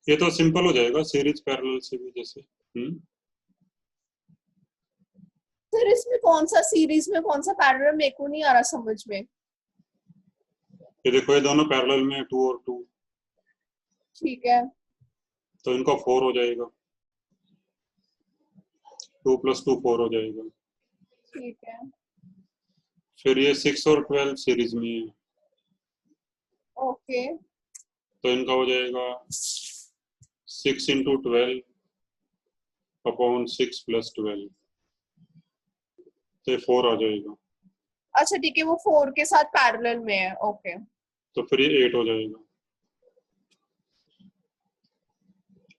ये तो सिंपल हो जाएगा सीरीज पैरेलल से भी जैसे। सर इसमें कौन सा सीरीज में कौन सा पैरेलल मेरे को नहीं आ रहा समझ में। ये देखो ये दोनों पैरेलल में 2 और 2, ठीक है तो इनका 4 हो जाएगा, 2 + 2 4 हो जाएगा। ठीक है फिर ये 6 और 12 सीरीज में है, ओके तो इनका हो जाएगा 6 × 12 अपॉन 6 + 12, तो ये 4 आ जाएगा। अच्छा ठीक है वो 4 के साथ पैरेलल में है ओके। तो फिर ये 8 हो जाएगा।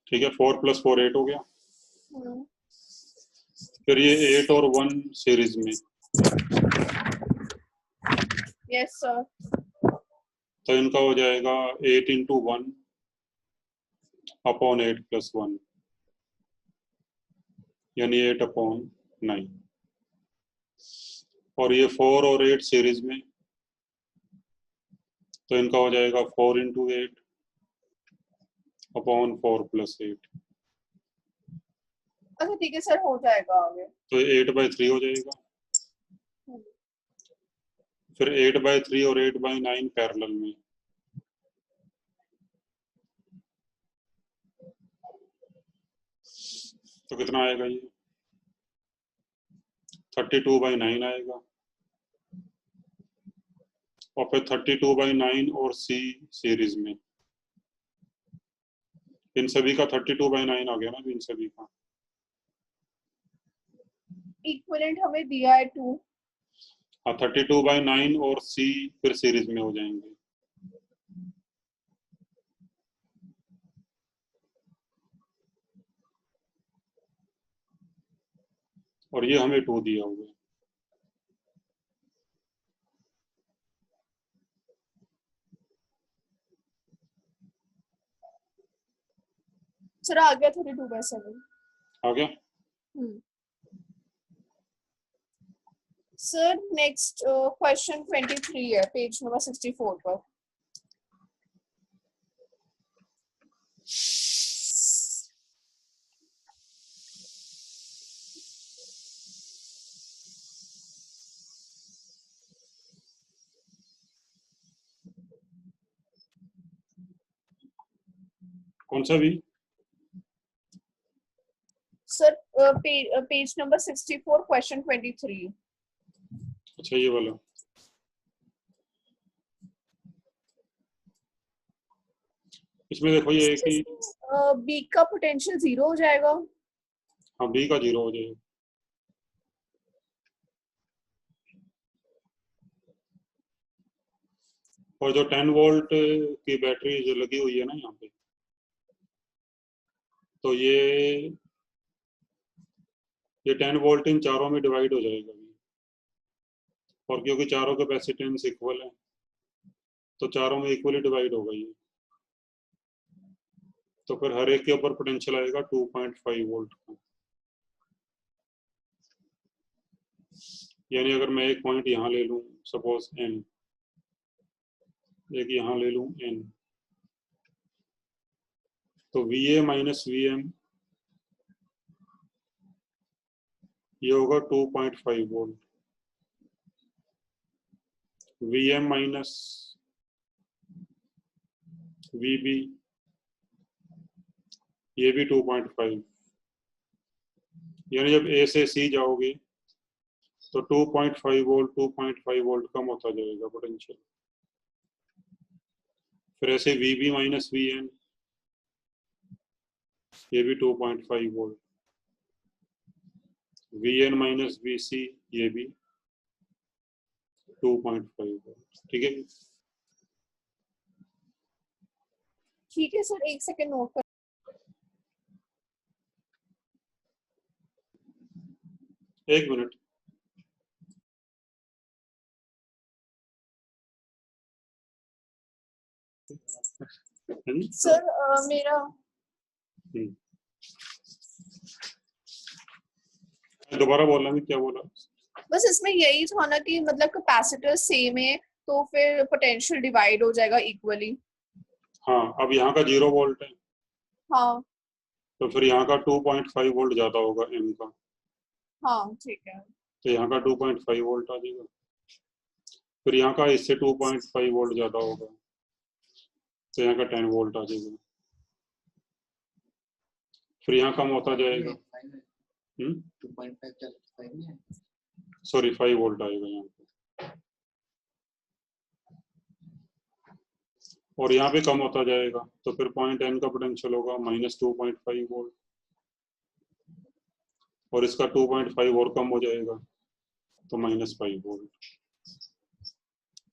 ठीक है 4 + 4 8 हो गया। फिर ये 8 और 1 सीरीज में, यस सर। तो इनका हो जाएगा 8 × 1 अपॉन 8 + 1, यानी 8/9। और ये 4 और 8 सीरीज में, तो इनका हो जाएगा 4 × 8 अपॉन 4 + 8, अच्छा ठीक है सर हो जाएगा आगे। तो 8/3 हो जाएगा। फिर 8/3 और 8/9 पैरेलल में, तो कितना आएगा ये 32/9 आएगा। और फिर 32/9 और सी सीरीज में, इन सभी का 32/9 आ गया ना इन सभी का। इक्विवेलेंट हमें दिया है 2। हाँ 32/9 और सी फिर सीरीज में हो जाएंगे। और ये हमें 2 दिया हुआ है। सर आ गया 32/7 आ गया। सर नेक्स्ट क्वेश्चन 23 है पेज नंबर 64 पर। कौन सा भी? Sir page number 64 question 23। अच्छा ये वाला। इसमें देखो ये है कि बी का पोटेंशियल 0 हो जाएगा। हाँ बी का 0 हो जाएगा। और जो 10 वोल्ट की बैटरी जो लगी हुई है ना यहाँ पे, तो ये 10 वोल्ट इन चारों में डिवाइड हो जाएगा। और क्योंकि चारों कैपेसिटेंस इक्वल है, तो चारों में इक्वली डिवाइड होगा ये। तो फिर हर एक के ऊपर पोटेंशियल आएगा 2.5 वोल्ट का। यानी अगर मैं एक पॉइंट यहाँ ले लूँ सपोज n, एक यहाँ ले लूँ n, तो VA - VM ये होगा 2.5 वोल्ट। VM - VB ये भी 2.5। यानी जब A से C जाओगे तो 2.5 वोल्ट 2.5 वोल्ट कम होता जाएगा पोटेंशियल। फिर ऐसे VB - VN ये भी 2.5 वोल्ट। VN - VC ये भी 2.5 वोल्ट। ठीक है ठीक है सर एक सेकंड नोट कर। एक मिनट। सर मेरा दोबारा बोलना भी क्या बोला? बस इसमें यही था ना कि मतलब कैपेसिटर सेम है तो फिर पोटेंशियल डिवाइड हो जाएगा इक्वली। हाँ अब यहाँ का 0 वोल्ट है हाँ तो फिर यहाँ का 2.5 वोल्ट ज्यादा होगा एम का, हाँ ठीक है। तो यहाँ का 2.5 वोल्ट आ जाएगा। फिर यहाँ का इससे 2.5 वोल्ट ज्यादा होगा, तो यहाँ का 10 वोल्ट आ जाएगा। फिर यहाँ कम होता जाएगा, 5 वोल्ट आएगा यहाँ पे, और यहाँ पे कम होता जाएगा, तो फिर पॉइंट एन का पोटेंशियल होगा -2.5 वोल्ट, और इसका 2.5 और कम हो जाएगा तो -5 वोल्ट।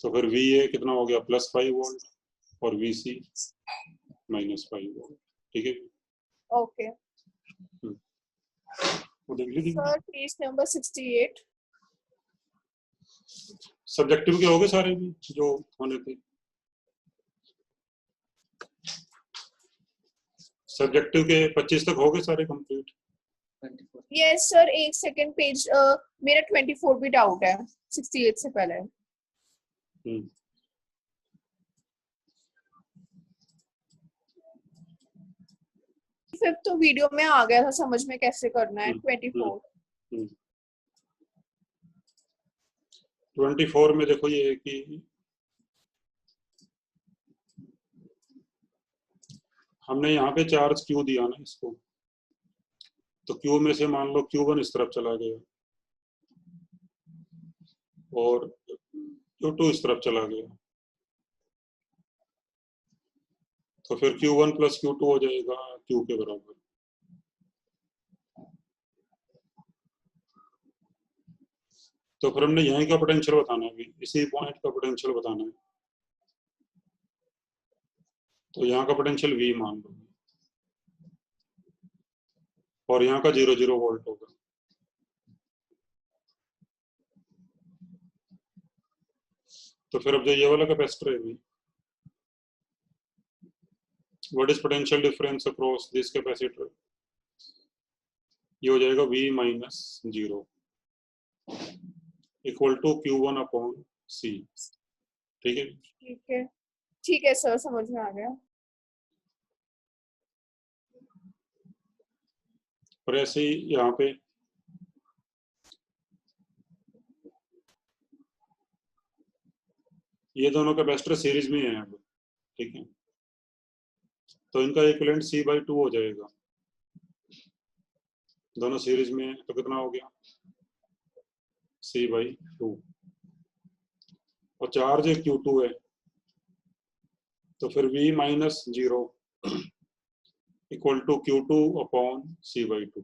तो फिर VA कितना हो गया, +5 वोल्ट, और VC -5 वोल्ट। ठीक है, ओके वो देख लीजिए। Sir page number 68। सब्जेक्टिव के हो गए सारे भी जो होने थे? सब्जेक्टिव के 25 तक हो गए सारे कंप्लीट? यस सर, एक सेकंड पेज, मेरा 24 भी डाउट है 68 से पहले। फिफ्थ तो वीडियो में आ गया था समझ में कैसे करना है। 24 में देखो ये है कि हमने यहाँ पे चार्ज Q दिया ना इसको, तो Q में से मान लो Q1 इस तरफ चला गया और Q2 इस तरफ चला गया, तो फिर Q1 + Q2 हो जाएगा Q के बराबर। तो फिर हमने यहीं का पोटेंशियल बताना है, इसी पॉइंट का पोटेंशियल बताना है, तो यहाँ का पोटेंशियल V मान लो, और यहाँ का 0 वोल्ट होगा। तो फिर अब जो ये वाला कैपेसिटर है V, what is potential difference across this capacitor, ये हो जाएगा V - 0 = Q1/C। ठीक है, ठीक है सर, समझ में आ गया। और ऐसे ही यहाँ पे ये दोनों कैपेसिटर सीरीज में है अब, ठीक है, तो इनका इक्विवेलेंट C/2 हो जाएगा, दोनों सीरीज में, तो कितना हो गया C/2, और चार्ज Q2 है, तो फिर V - 0 = Q2/C/2।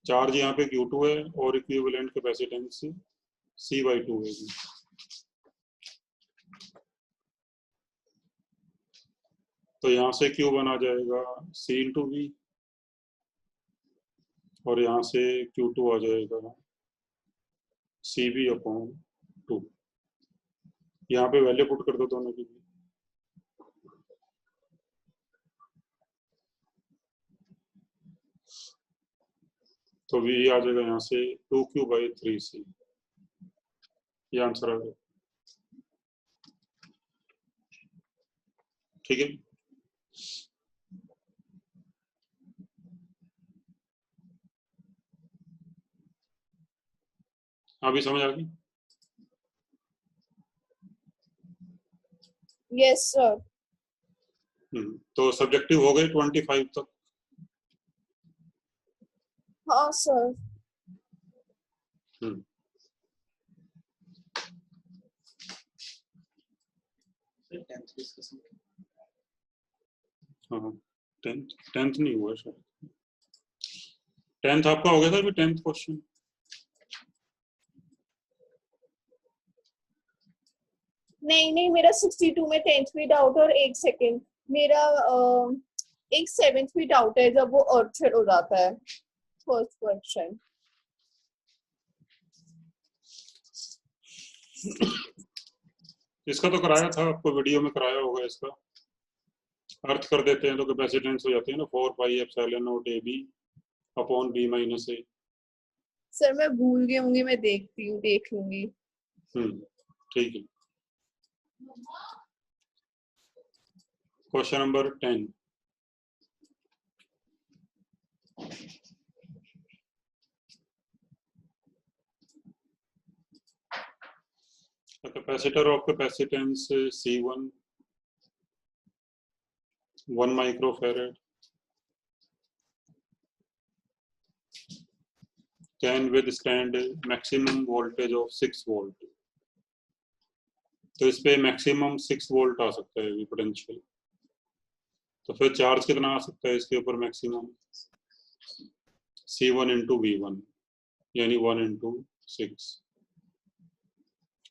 चार्ज यहाँ पे Q2 है और इक्विवेलेंट कैपेसिटेंस C/2 है। तो यहाँ से Q1 आ जाएगा C/V, और यहाँ से Q2 आ जाएगा CB/2। यहाँ पे वैल्यू पुट कर दो दोनों की, तो V आ जाएगा यहाँ से 2Q/3C, ये आंसर आ गया। ठीक है, अभी समझ आ गई? Yes sir. तो सब्जेक्टिव हो गए 25 तक। हाँ सर। हाँ, 10th नहीं हुआ शायद, 10th आपका हो गया था अभी, 10th क्वेश्चन। नहीं, मेरा 62 में 10th भी डाउट है, और एक सेकंड, मेरा एक 7th भी डाउट है जब वो अर्थ हो जाता है, फर्स्ट क्वेश्चन। इसका तो कराया था आपको, वीडियो में कराया होगा इसका। अर्थ कर देते हैं तो कैपेसिटेंस हो जाती है ना 4πε0AB/B-A। सर मैं भूल गई होंगी, मैं देखती हूँ, देख लूंगी। ठीक है। Question number 10. A capacitor of capacitance C1 1 microfarad can withstand maximum voltage of 6 volt. तो इस पे मैक्सिमम 6 वोल्ट आ सकता है पोटेंशियल. तो फिर चार्ज कितना आ सकता है इसके ऊपर मैक्सिमम? C1 इंटू V1 यानी 1 इंटू 6.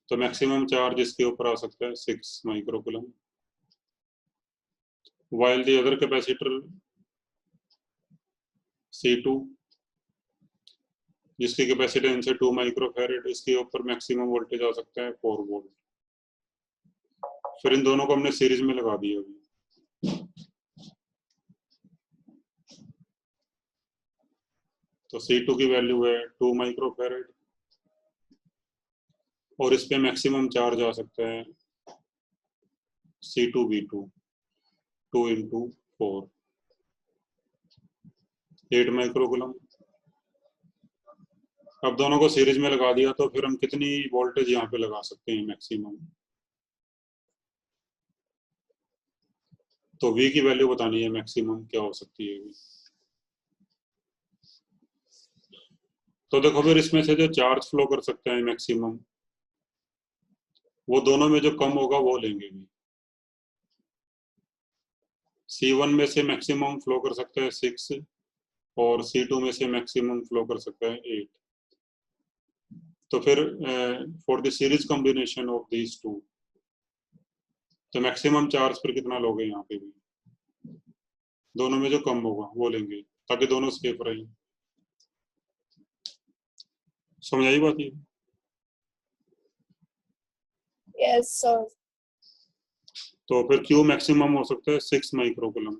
तो मैक्सिमम चार्ज इसके ऊपर आ सकता है 6 microcoulomb. while the other capacitor C2 जिसकी कैपेसिटेंस है 2 माइक्रोफैरेड, इसके ऊपर मैक्सिमम वोल्टेज आ सकता है 4 वोल्ट. फिर इन दोनों को हमने सीरीज में लगा दिया अभी. तो C2 की वैल्यू है 2 माइक्रोफैरेड और इस पे मैक्सिमम चार्ज आ सकता है C2V2 2 इंटू 4 8 माइक्रोकूलम. अब दोनों को सीरीज में लगा दिया तो फिर हम कितनी वोल्टेज यहाँ पे लगा सकते हैं मैक्सिमम? तो V की वैल्यू बतानी है मैक्सिमम क्या हो सकती है. तो देखो फिर इसमें से जो चार्ज फ्लो कर सकते हैं मैक्सिमम, वो दोनों में जो कम होगा वो लेंगे भी. C1 में से मैक्सिमम फ्लो कर सकता है 6 और C2 में से मैक्सिमम फ्लो कर सकता है 8. तो फिर for the series combination of these two, तो मैक्सिमम चार्ज फिर कितना लोगे यहाँ पे भी? दोनों में जो कम होगा वो लेंगे ताकि दोनों सेफ रहें. समझ आई बात ये? Yes sir. तो फिर Q मैक्सिमम हो सकता है 6 माइक्रोकूलम.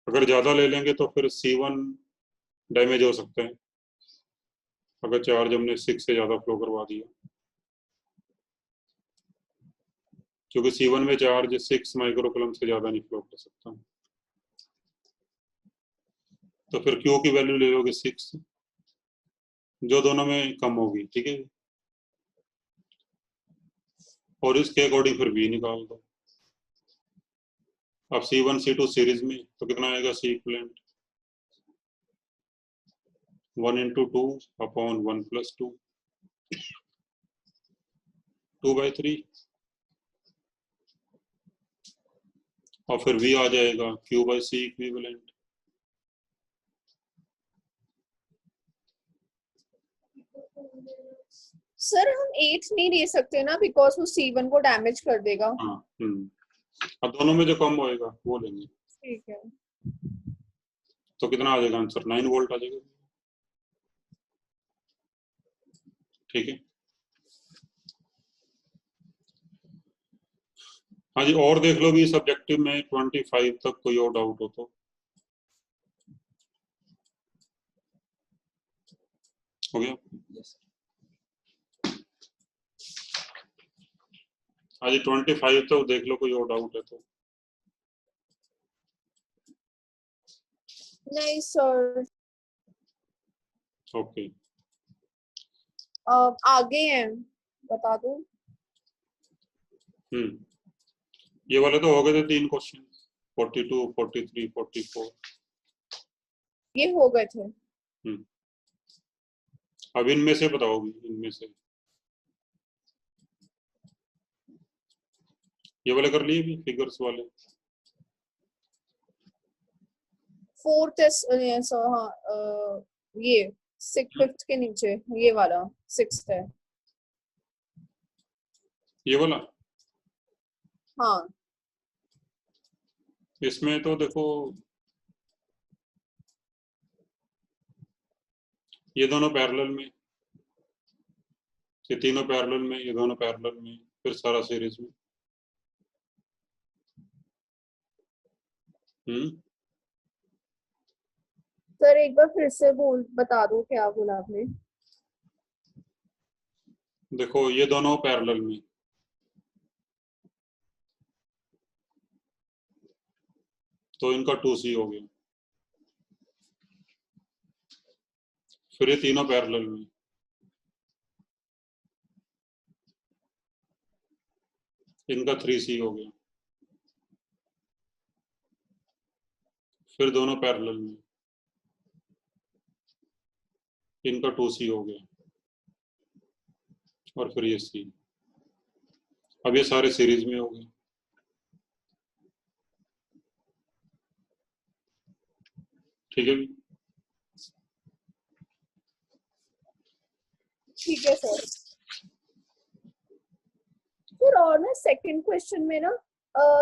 अगर ज्यादा ले लेंगे तो फिर C1 डैमेज हो सकता है अगर चार्ज हमने 6 से ज्यादा फ्लो करवा दिया, क्योंकि C1 में चार्ज 6 माइक्रोकूलम से ज्यादा नहीं फ्लो कर सकता. तो फिर Q की वैल्यू ले लोगे 6 जो दोनों में कम होगी. ठीक है, और इसके अकॉर्डिंग फिर V निकाल दो. अब C1 C2 सीरीज में तो कितना आएगा? C equivalent 1 into 2 upon 1 plus 2 2/3 और फिर V आ जाएगा Q/C इक्विवेलेंट. सर हम 8 नहीं ले सकते ना बिकॉज वो C1 को डैमेज कर देगा. हाँ. अब दोनों में जो कम होएगा वो लेंगे. ठीक है. तो कितना आ जाएगा आंसर? 9 वोल्ट आ जाएगा. ठीक है. हाँ जी, और देख लो भी सब्जेक्टिव में 25 तक कोई और डाउट हो तो. हो गया? हाँ जी, 25 तो देख लो कोई और डाउट है तो. नहीं सर. ओके. आगे हैं, बता दो. ये वाले तो हो गए थे 3 क्वेश्चन. 42 43 44 ये हो गए थे. अब इनमें से बताओ, इनमें से ये वाले कर लिए भी फिगर्स वाले. 4th sir. हाँ ये 5th के नीचे ये वाला 6th है. ये वाला हाँ. इसमें तो देखो ये दोनों पैरेलल में, ये तीनों पैरेलल में, ये दोनों पैरेलल में, फिर सारा सीरीज में. सर एक बार फिर से बता दो क्या बोला आपने. देखो ये दोनों पैरेलल में, तो इनका 2C हो गया। फिर ये तीनों पैरेलल में, इनका 3C हो गया। फिर दोनों पैरेलल में, इनका 2C हो गया। और फिर ये C। अब ये सारे सीरीज में हो गए। ठीक है, ठीक है सर। फिर और ना सेकंड क्वेश्चन में ना,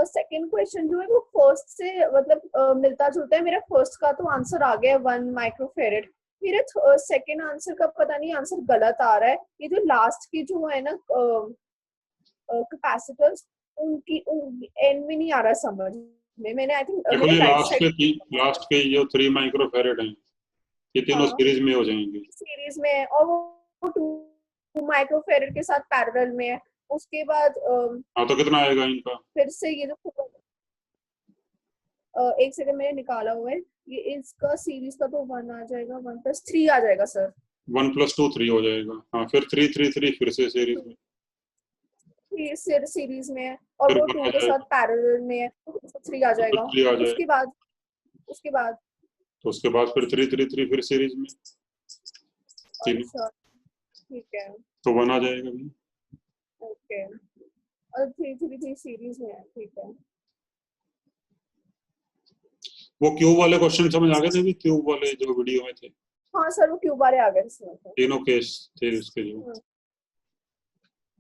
सेकंड क्वेश्चन जो है वो फर्स्ट से मतलब मिलता जुलता है। मेरा फर्स्ट का तो आंसर आ गया 1 माइक्रोफेरेड। मेरा सेकंड आंसर का पता नहीं, आंसर गलत आ रहा है। ये जो लास्ट की जो है ना कैपेसिटर्स, उनकी एंड में नहीं आ रहा समझ में। मैंने आई थिंक देखो मैंने ये राइट साइड, लास्ट के जो 3 माइक्रोफेरेड हैं, ये तीनों हाँ सीरीज में हो जाएंगे। सीरीज में है, और वो 2 माइक्रोफेरेड के साथ पैरेलल में है। उसके बाद हाँ, तो कितना आएगा इनका? फिर से ये जो एक सेकंड मैंने निकाला हुआ है, ये इसका सीरीज का तो 1 आ जाएगा, 1+3 आ जाएगा सर। 1 + 2 3 हो जाएगा। हाँ, फिर 3 3 3 फिर से सीरीज में, फिर सीरीज में है, और फिर वो 1 2 आ के साथ जाएगा, पैरेलल में है, तो 3 आ तो फिर जाएगा। 3 आ उसके जाएगा, बाद उसके बाद तो उसके बाद फिर 3 3 3 फिर सीरीज में तीनों, अच्छा ठीक है, तो 1 आ जाएगा भी। ओके। और 3 3 3 सीरीज में है, ठीक है। वो क्यूब वाले क्वेश्चन समझ आ गए थे भी, क्यूब वाले जो वीडियो में थे, हाँ सर, वो क्यों बारे आ गए इसमें तो। तीनों केस थे उसके जो।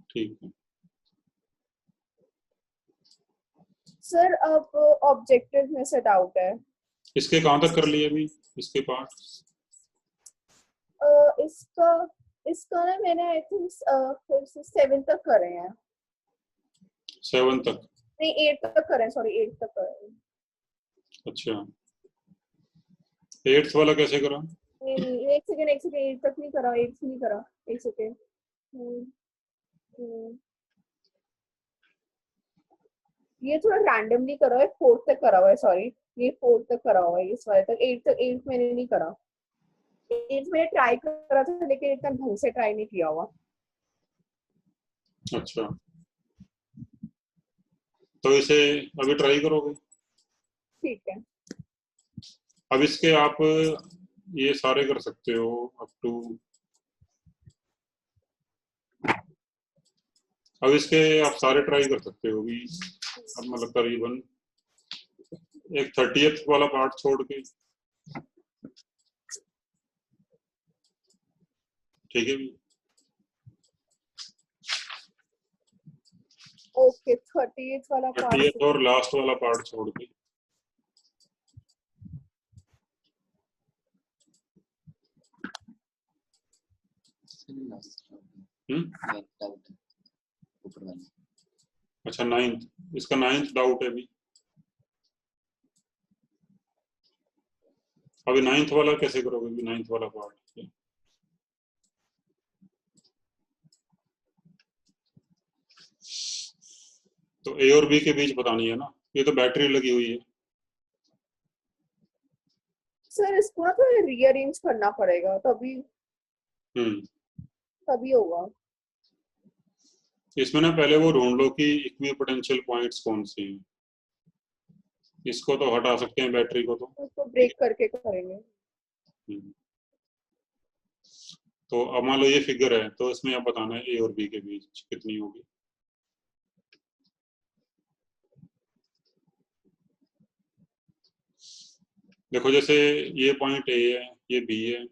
ठीक है सर अब ऑब्जेक्टिव में से डाउट है। इसके कहाँ तक कर लिए अभी, इसके पार्ट? इसका इसका ना मैंने आई थिंक फिर से 7 तक करे हैं। 7 तक? नहीं 8 तक करे, सॉरी 8 तक करे। अच्छा, 8th वाला कैसे करा? नहीं नहीं, एक सेकंड 8 तक नहीं करा, 8 नहीं करा, एक सेकंड। ये थोड़ा रैंडमली करा है, 4 तक करा हुआ है, सॉरी। ये 4 तक करा हुआ है, इस वाले तक। 8 मैंने नहीं करा। 8 मैंने ट्राई करा था, लेकिन इतना ढंग से ट्राई नहीं किया हुआ। अच्छा, तो इसे अभी ट्राई करोगे? ठीक है। अब इसके आप ये सारे कर सकते हो अप टू, अब इसके आप सारे ट्राई कर सकते हो अभी। अब मतलब करीबन एक 30th वाला पार्ट छोड़ के, ठीक है भी। ओके, 30th वाला पार्ट 30th और लास्ट वाला पार्ट छोड़ के। अच्छा, 9th, इसका 9th डाउट है अभी। अभी 9th वाला कैसे करोगे? अभी 9th वाला पार्ट, तो ए और बी के बीच बतानी है ना, ये तो बैटरी लगी हुई है। सर इसको ना थोड़ा रीअरेंज करना पड़ेगा, तभी तभी होगा। इसमें ना पहले वो ढूंढ लो कि इक्विपोटेंशियल पॉइंट्स कौन से हैं। इसको तो हटा सकते हैं, बैटरी को तो। उसको ब्रेक करके करेंगे। हम्म, तो अब मान लो ये फिगर है, तो इसमें अब बताना है ए और बी के बीच कितनी होगी। देखो जैसे ये पॉइंट ए है, ये बी है,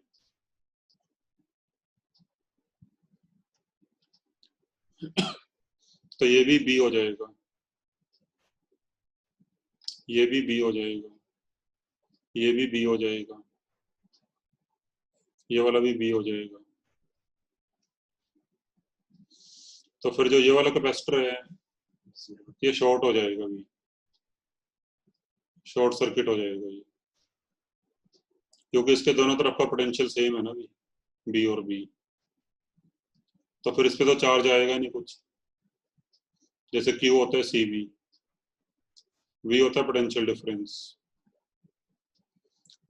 तो ये भी बी हो जाएगा, ये भी बी हो जाएगा, ये भी बी हो जाएगा, ये वाला भी बी हो जाएगा। तो फिर जो ये वाला कैपेसिटर है, ये शॉर्ट हो जाएगा, भी शॉर्ट सर्किट हो जाएगा ये, क्योंकि इसके दोनों तरफ का पोटेंशियल सेम है ना भी, बी और बी। तो फिर इस पे तो चार्ज आएगा नहीं कुछ। जैसे क्यू होता है सी बी, वी होता है पोटेंशियल डिफरेंस,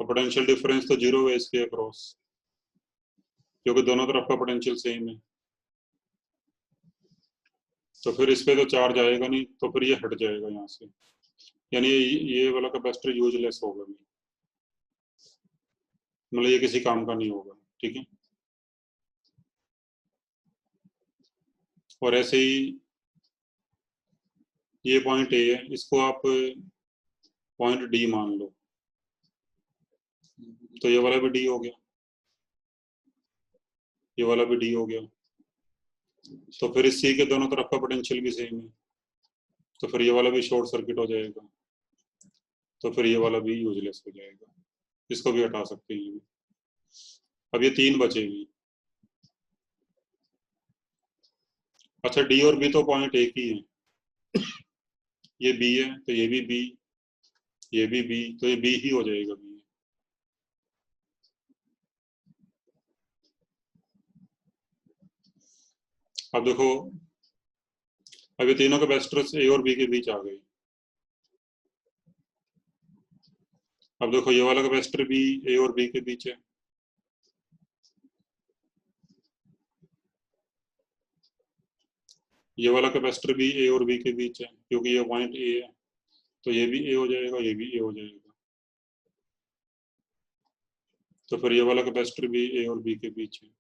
तो पोटेंशियल डिफरेंस तो 0 है इसके अक्रॉस, क्योंकि दोनों तरफ का पोटेंशियल सेम है। तो फिर इस पे तो चार्ज आएगा नहीं, तो फिर ये हट जाएगा यहाँ से, यानी ये वाला कैपेसिटर यूजलेस होगा, मतलब ये किसी काम का नहीं होगा। ठीक है, और ऐसे ही ये पॉइंट ए है, इसको आप पॉइंट डी मान लो, तो ये वाला भी डी हो गया, ये वाला भी डी हो गया। तो फिर इस सी के दोनों तरफ का पोटेंशियल भी सेम है, तो फिर ये वाला भी शॉर्ट सर्किट हो जाएगा, तो फिर ये वाला भी यूजलेस हो जाएगा, इसको भी हटा सकते हैं। अब ये 3 बचेगी। अच्छा, डी और बी तो पॉइंट एक ही है, ये बी है तो ये भी बी, ये भी बी, तो ये बी ही हो जाएगा बी। अब देखो, अब ये तीनों कैपेसिटर्स ए और बी के बीच आ गए। अब देखो, ये वाला कैपेसिटर भी ए और बी के बीच है, ये वाला कैपेसिटर भी ए और बी के बीच है, क्योंकि ये पॉइंट ए है, तो ये भी ए हो जाएगा, ये भी ए हो जाएगा। तो फिर ये वाला कैपेसिटर भी ए और बी के बीच है,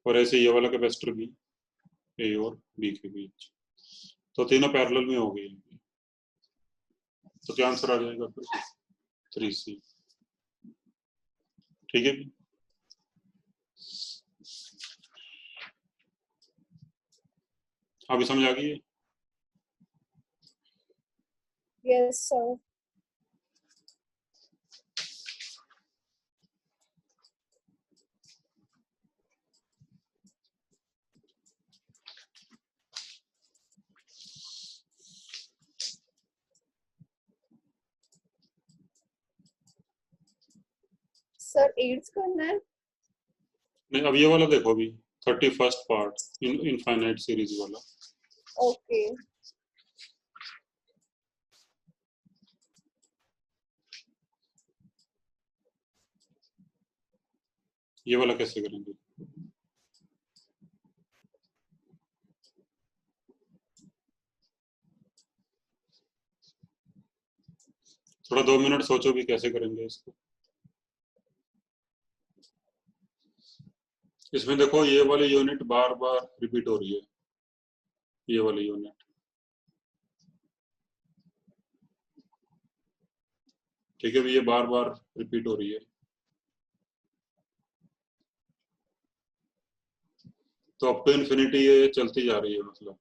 और ऐसे ये वाला कैपेसिटर भी ए और बी के बीच, तो तीनों पैरेलल में हो गए। तो क्या आंसर आ जाएगा फिर? 3C। ठीक है, अभी समझ आ गई है? Yes sir. सर 8 करना है? नहीं, अब ये वाला देखो, अभी 31st पार्ट इनफाइनाइट सीरीज वाला। ओके। ये वाला कैसे करेंगे? थोड़ा 2 मिनट सोचो भी कैसे करेंगे इसको। इसमें देखो, ये वाली यूनिट बार बार रिपीट हो रही है, ये वाली यूनिट, ठीक है, ये बार बार रिपीट हो रही है, तो अप टू इन्फिनिटी ये चलती जा रही है, मतलब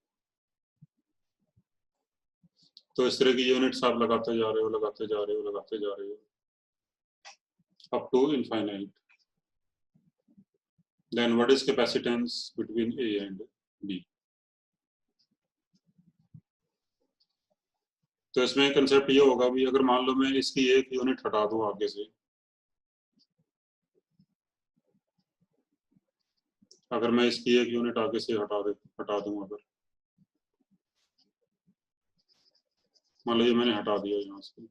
तो इस तरह की यूनिट्स आप लगाते जा रहे हो, लगाते जा रहे हो, लगाते जा रहे हो up to infinite. Then what is capacitance between A and B? तो इसमें कंसेप्ट ये होगा भी, अगर मान लो मैं इसकी एक यूनिट हटा दूं आगे से, अगर मैं इसकी एक यूनिट आगे से हटा दूं, अगर मान लो ये मैंने हटा दिया यहाँ से,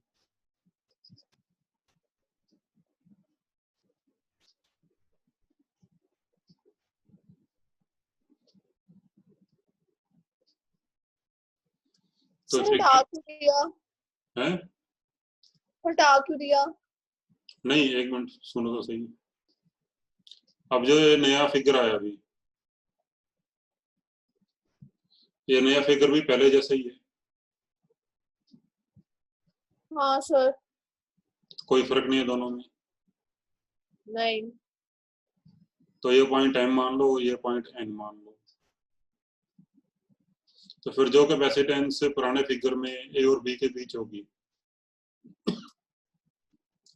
तो सर हटा क्यों दिया? है? हटा क्यों दिया? नहीं, एक मिनट सुनो तो सही। अब जो ये नया फिगर आया अभी, ये नया फिगर भी पहले जैसा ही है, हाँ सर। कोई फर्क नहीं है दोनों में। नहीं। तो ये पॉइंट एम मान लो, ये पॉइंट एन मान लो, तो फिर जो कैपेसिटेंस पुराने फिगर में ए और बी के बीच होगी,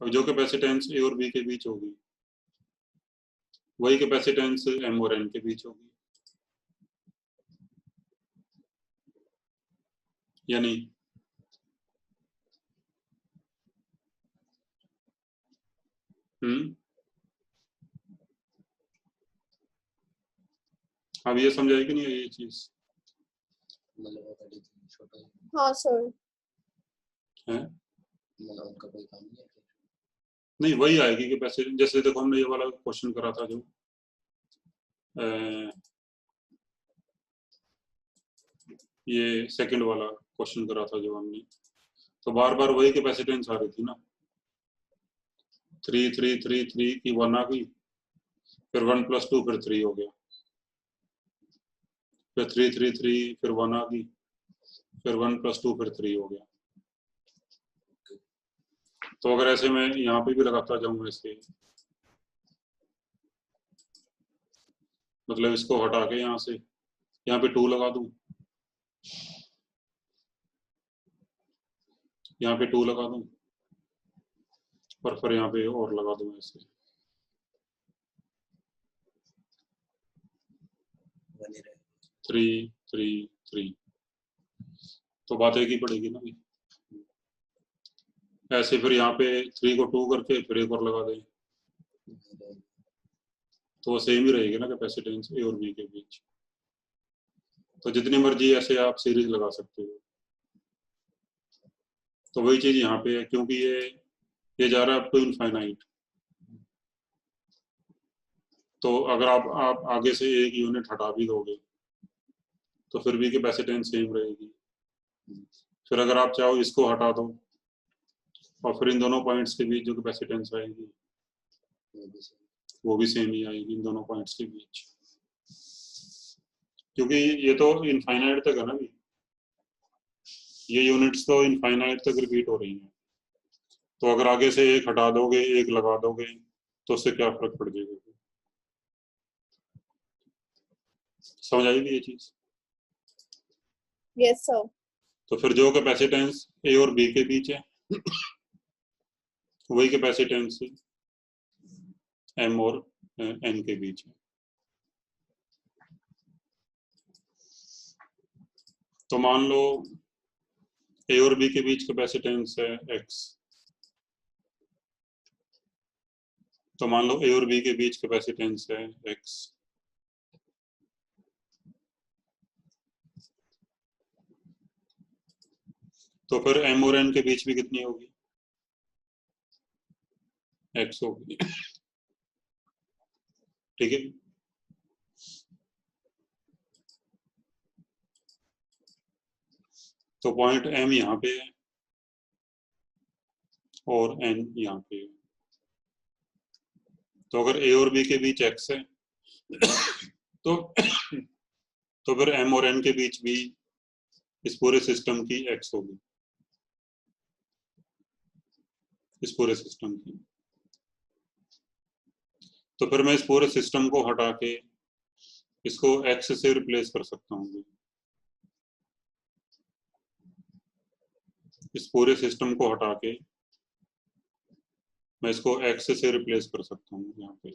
अब जो कैपेसिटेंस ए और बी के बीच होगी, वही कैपेसिटेंस एम और एन के बीच होगी, यानी अब ये समझाई कि नहीं है ये चीज? हाँ सर। है मतलब उनका कोई काम नहीं है क्या? नहीं, वही आएगी कि पैसे, जैसे देखो हमने ये वाला क्वेश्चन करा था जो ये सेकंड वाला क्वेश्चन करा था जो हमने, तो बार बार वही कैपेसिटेंस आ रही थी ना, 3 3 3 3 की 1 आ गई, फिर 1 + 2 फिर 3 हो गया, फिर 3 3 3 फिर 1 आ गई, फिर 1 + 2 फिर 3 हो गया। तो अगर ऐसे मैं यहाँ पे भी लगाता जाऊँ ऐसे, मतलब इसको हटा के यहाँ से यहाँ पे 2 लगा दूं, यहाँ पे 2 लगा दूं, और फिर यहाँ पे और लगा दूं ऐसे, बने रहे। 3 3 3, तो बात एक ही पड़ेगी ना भाई। ऐसे फिर यहाँ पे 3 को 2 करके फिर एक और लगा दें, तो वो सेम ही रहेगी ना कैपेसिटेंस ए और बी के बीच। तो जितनी मर्जी ऐसे आप सीरीज लगा सकते हो। तो वही चीज यहाँ पे है, क्योंकि ये जा रहा है अप टू इनफाइनाइट, तो अगर आप आगे से एक यूनिट हटा भी दोगे तो फिर भी कैपेसिटेंस सेम रहेगी। फिर अगर आप चाहो इसको हटा दो, और फिर इन दोनों पॉइंट्स के बीच जो कैपेसिटेंस आएगी वो भी सेम ही आएगी इन दोनों पॉइंट्स के बीच, क्योंकि ये तो इनफाइनाइट तक है ना भी, ये यूनिट्स तो इनफाइनाइट तक रिपीट हो रही हैं। तो अगर आगे से एक हटा दोगे एक लगा दोगे तो उससे क्या फर्क पड़ जाएगा? समझ आएगी ये चीज? Yes sir. तो फिर जो कैपेसिटेंस ए और बी के बीच है वही कैपेसिटेंस एम और एन के बीच है। तो मान लो ए और बी के बीच कैपेसिटेंस है एक्स, तो मान लो ए और बी के बीच कैपेसिटेंस है एक्स, तो फिर एम और एन के बीच भी कितनी होगी? एक्स होगी। ठीक है, तो पॉइंट एम यहाँ पे है और एन यहाँ पे है। तो अगर ए और बी के बीच एक्स है तो तो फिर एम और एन के बीच भी इस पूरे सिस्टम की एक्स होगी, इस पूरे सिस्टम की। तो फिर मैं इस पूरे सिस्टम को हटा के इसको एक्स से रिप्लेस कर सकता हूँ, इस पूरे सिस्टम को हटा के मैं इसको एक्स से रिप्लेस कर सकता हूँ यहाँ पे।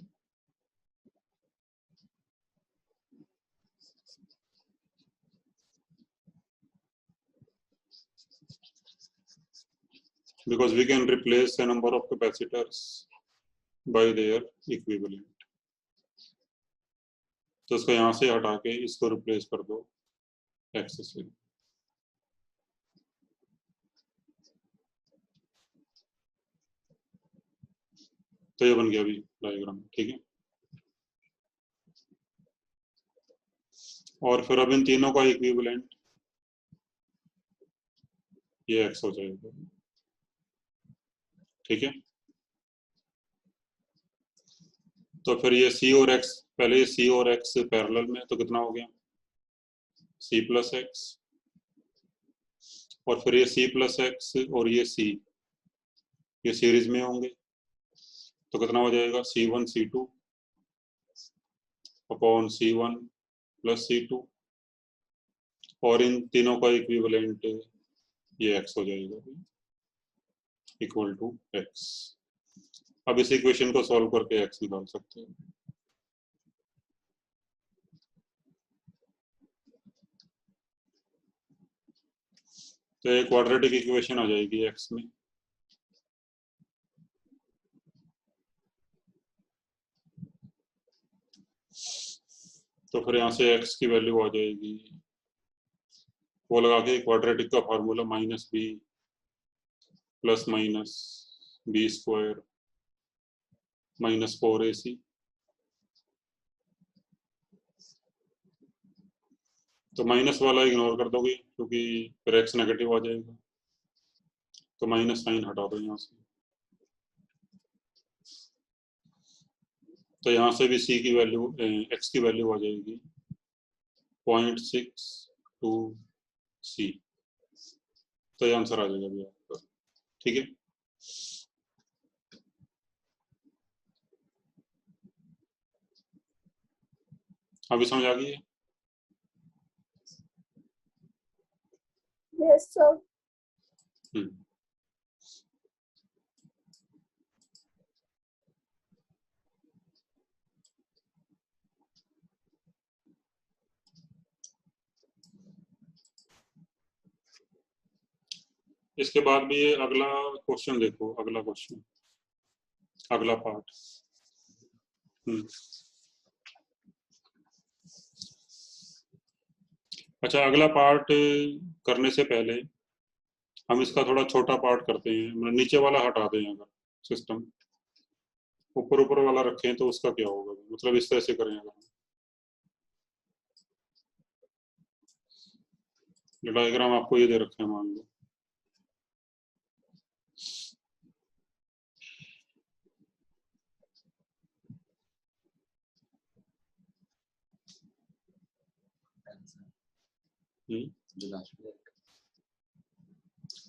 Because we can replace a number of capacitors by their equivalent. तो इसको यहाँ से हटा के इसको रिप्लेस कर दो एक्स से। तो ये बन गया अभी डायग्राम, ठीक है। और फिर अब इन तीनों का इक्विवेलेंट ये एक्स हो जाएगा, ठीक है। तो फिर ये सी और एक्स, पहले ये सी और एक्स पैरेलल में, तो कितना हो गया? सी प्लस एक्स, और फिर ये सी प्लस एक्स और ये सी, ये सीरीज में होंगे, तो कितना हो जाएगा? C1 C2 upon C1 plus C2, और इन तीनों का इक्विवेलेंट ये एक्स हो जाएगा, इक्वल टू एक्स। अब इस इक्वेशन को सॉल्व करके एक्स निकाल सकते हैं। तो एक क्वाड्रेटिक इक्वेशन आ जाएगी एक्स में, तो फिर यहाँ से एक्स की वैल्यू आ जाएगी, वो लगा के क्वाड्रेटिक का formula -b plus minus B square minus 4ac, तो माइनस वाला इग्नोर कर दोगे क्योंकि फिर एक्स नेगेटिव आ जाएगा, तो माइनस साइन हटा दो यहाँ से। तो यहाँ से भी सी की वैल्यू एक्स की वैल्यू आ जाएगी 0.62c, तो ये आंसर आ जाएगा भैया आपका। ठीक है, अभी समझ आ गई है? Yes sir. इसके बाद भी ये अगला क्वेश्चन देखो, अगला क्वेश्चन, अगला पार्ट। अच्छा, अगला पार्ट करने से पहले हम इसका थोड़ा छोटा पार्ट करते हैं, मतलब नीचे वाला हटा दें, अगर सिस्टम ऊपर ऊपर वाला रखें तो उसका क्या होगा, मतलब इस तरह से करें अगर डायग्राम आपको ये दे रखे हैं, मान लो जो लास्ट में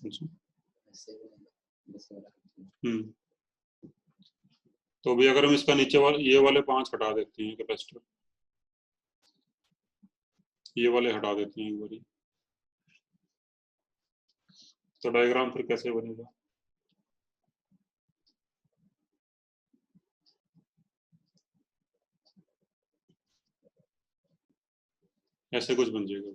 ऐसे तो भी अगर हम इसका नीचे वाले ये वाले 5 हटा देते हैं कैपेसिटर, ये वाले हटा देते हैं एक बारी, तो डायग्राम फिर कैसे बनेगा? ऐसे कुछ बन जाएगा।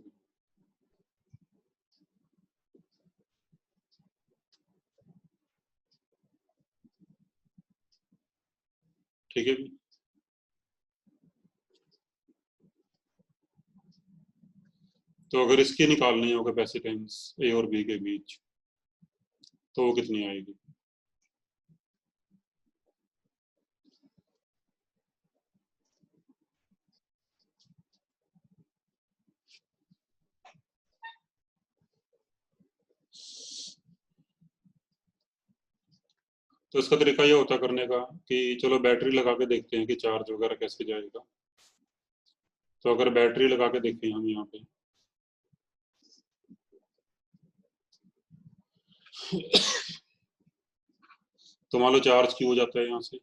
ठीक है भी, तो अगर इसकी निकालनी हो कैपेसिटेंस ए और बी के बीच, तो वो कितनी आएगी? तो इसका तरीका ये होता करने का कि चलो बैटरी लगा के देखते हैं कि चार्ज वगैरह कैसे जाएगा। तो अगर बैटरी लगा के देखें हम यहाँ पे तो मान लो चार्ज क्यू हो जाता है यहाँ से,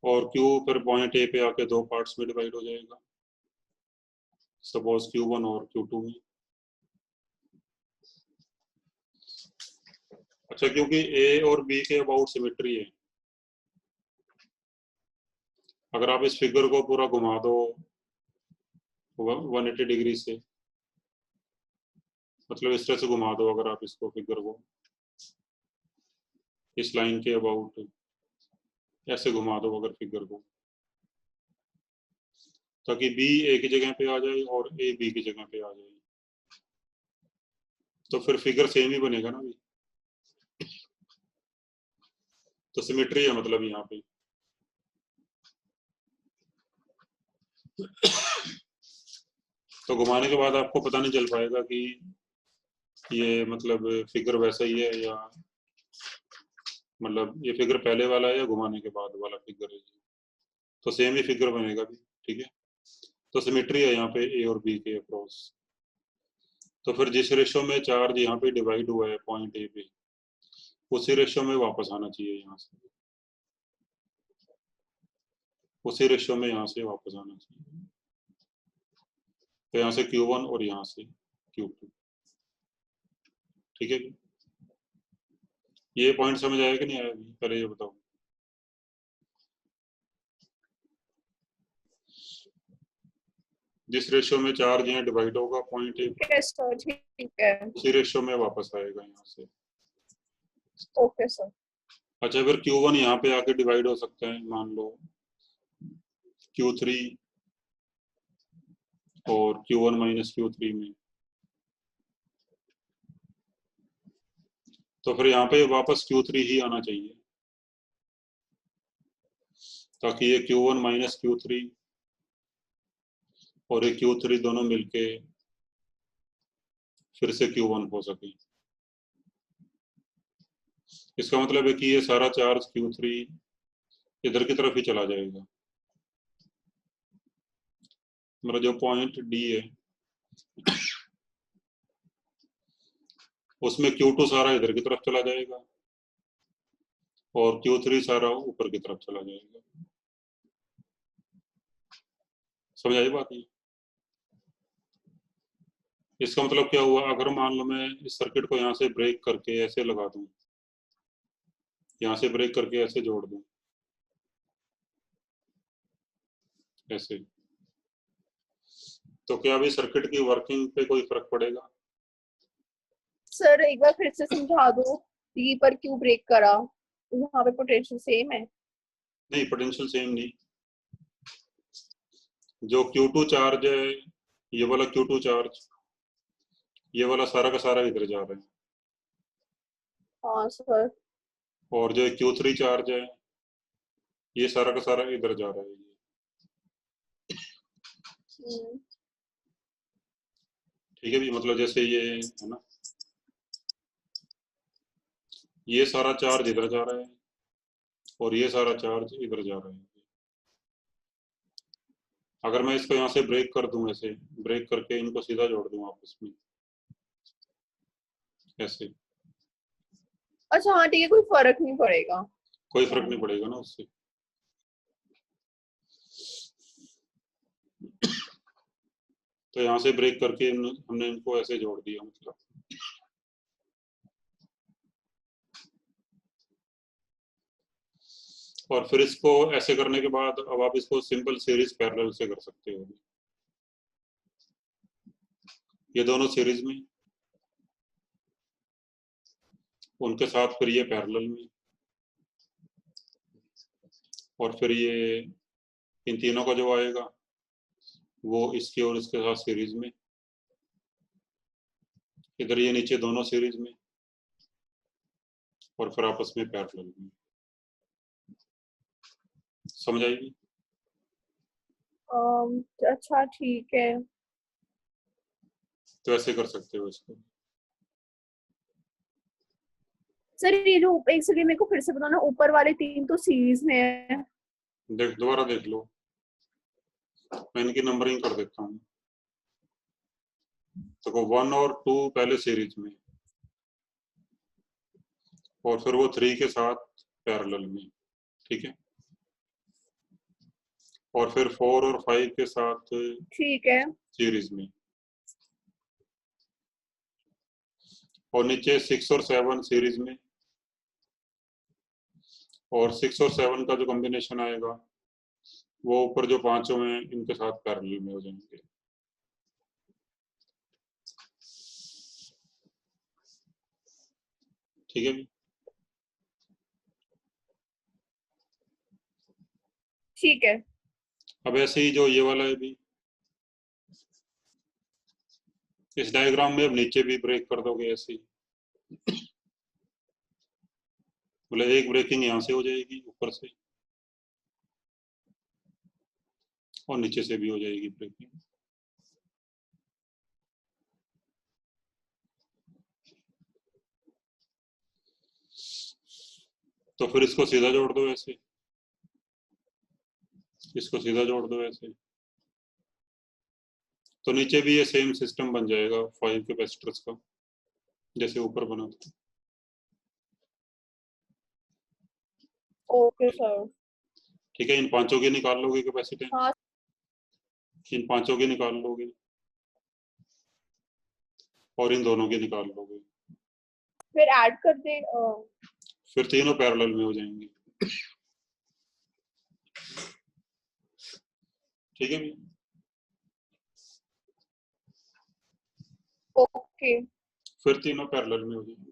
और क्यू फिर पॉइंट ए पे आके 2 पार्ट्स में डिवाइड हो जाएगा, सपोज Q1 और Q2 में। अच्छा, क्योंकि ए और बी के अबाउट सिमेट्री है, अगर आप इस फिगर को पूरा घुमा दो 180 डिग्री से, मतलब इस तरह से घुमा दो अगर आप इसको फिगर को इस लाइन के अबाउट ऐसे घुमा दो अगर फिगर को, ताकि बी ए की जगह पे आ जाए और ए बी की जगह पे आ जाए, तो फिर फिगर सेम ही बनेगा ना भी। तो सिमेट्री है मतलब यहाँ पे। तो घुमाने के बाद आपको पता नहीं चल पाएगा कि ये मतलब फिगर वैसा ही है या मतलब ये फिगर पहले वाला है या घुमाने के बाद वाला फिगर है, तो सेम ही फिगर बनेगा भी। ठीक है, तो सिमेट्री है यहाँ पे ए और बी के अक्रॉस। तो फिर जिस रेशो में चार्ज यहाँ पे डिवाइड हुआ है पॉइंट ए पे, उसी रेशो में वापस आना चाहिए यहाँ से, उसी रेशो में यहाँ से वापस आना चाहिए। तो यहाँ से Q1 और यहाँ से Q2। ठीक है, ये पॉइंट समझ आया कि नहीं आया? पहले ये बताओ। जिस रेशो में चार्ज यहाँ डिवाइड होगा पॉइंट ए, ठीक है, उसी रेशो में वापस आएगा यहाँ से। Okay sir. अच्छा, फिर Q1 यहाँ पे आके डिवाइड हो सकता है, मान लो Q3 और Q1 माइनस Q3 में, तो फिर यहाँ पे वापस Q3 ही आना चाहिए, ताकि ये Q1 माइनस Q3 और ये Q3 दोनों मिलके फिर से Q1 हो सके। इसका मतलब है कि ये सारा चार्ज Q3 इधर की तरफ ही चला जाएगा, मतलब जो पॉइंट D है उसमें Q2 सारा इधर की तरफ चला जाएगा और Q3 सारा ऊपर की तरफ चला जाएगा। समझ आई बात? ये इसका मतलब क्या हुआ, अगर मान लो मैं इस सर्किट को यहाँ से ब्रेक करके ऐसे लगा दूं, यहाँ से ब्रेक करके ऐसे जोड़ दूं, ऐसे, तो क्या अभी सर्किट की वर्किंग पे कोई फर्क पड़ेगा? सर एक बार फिर से समझा दो, डी पर क्यों ब्रेक करा, वहाँ पे पोटेंशियल सेम है? नहीं, पोटेंशियल सेम नहीं। जो Q2 चार्ज है, ये वाला Q2 चार्ज, ये वाला सारा का सारा इधर जा रहा है, हाँ सर। और जो Q3 चार्ज है ये सारा का सारा इधर जा रहा है। ठीक है भी, मतलब जैसे ये है ना, ये सारा चार्ज इधर जा रहा है और ये सारा चार्ज इधर जा रहा है। अगर मैं इसको यहाँ से ब्रेक कर दूं, ऐसे ब्रेक करके इनको सीधा जोड़ दूं आपस में ऐसे, अच्छा हाँ ठीक है, कोई फर्क नहीं पड़ेगा। कोई फर्क नहीं पड़ेगा ना उससे। तो यहाँ से ब्रेक करके हमने इनको ऐसे जोड़ दिया, मतलब और फिर इसको ऐसे करने के बाद अब आप इसको सिंपल सीरीज पैरेलल से कर सकते हो। ये दोनों सीरीज में, उनके साथ फिर ये पैरेलल में, और फिर ये इन तीनों का जो आएगा वो इसके और इसके साथ सीरीज में, इधर ये नीचे दोनों सीरीज में, और फिर आपस में पैरेलल में। समझ आएगी? अच्छा ठीक है तो ऐसे कर सकते हो इसको। सर। ये जो एक सेकंड मेरे को फिर से बताना, ऊपर वाले 3 तो सीरीज में है। दोबारा देख लो, मैं इनकी नंबरिंग कर देता हूँ। तो 1 और 2 पहले सीरीज में, और फिर वो 3 के साथ पैरेलल में, ठीक है, और फिर 4 और 5 के साथ ठीक है सीरीज में, और नीचे 6 और 7 सीरीज में, और 6 और 7 का जो कॉम्बिनेशन आएगा वो ऊपर जो पांचों हैं इनके साथ पैरेलल में हो जाएंगे। ठीक है, ठीक है। अब ऐसे ही जो ये वाला है भी, इस डायग्राम में अब नीचे भी ब्रेक कर दोगे ऐसे ही, मतलब एक ब्रेकिंग यहाँ से हो जाएगी ऊपर से, और नीचे से भी हो जाएगी ब्रेकिंग। तो फिर इसको सीधा जोड़ दो ऐसे, इसको सीधा जोड़ दो ऐसे, तो नीचे भी ये सेम सिस्टम बन जाएगा 5 कैपेसिटर्स का, जैसे ऊपर बना था। Okay sir. ठीक है, इन पांचों की निकाल लोगे कैपेसिटेंस, हाँ इन पांचों की निकाल लोगे और इन दोनों की निकाल लोगे, फिर ऐड कर दे। फिर तीनों पैरेलल में हो जाएंगे। ठीक है भैया, ओके फिर तीनों पैरेलल में हो जाएंगे।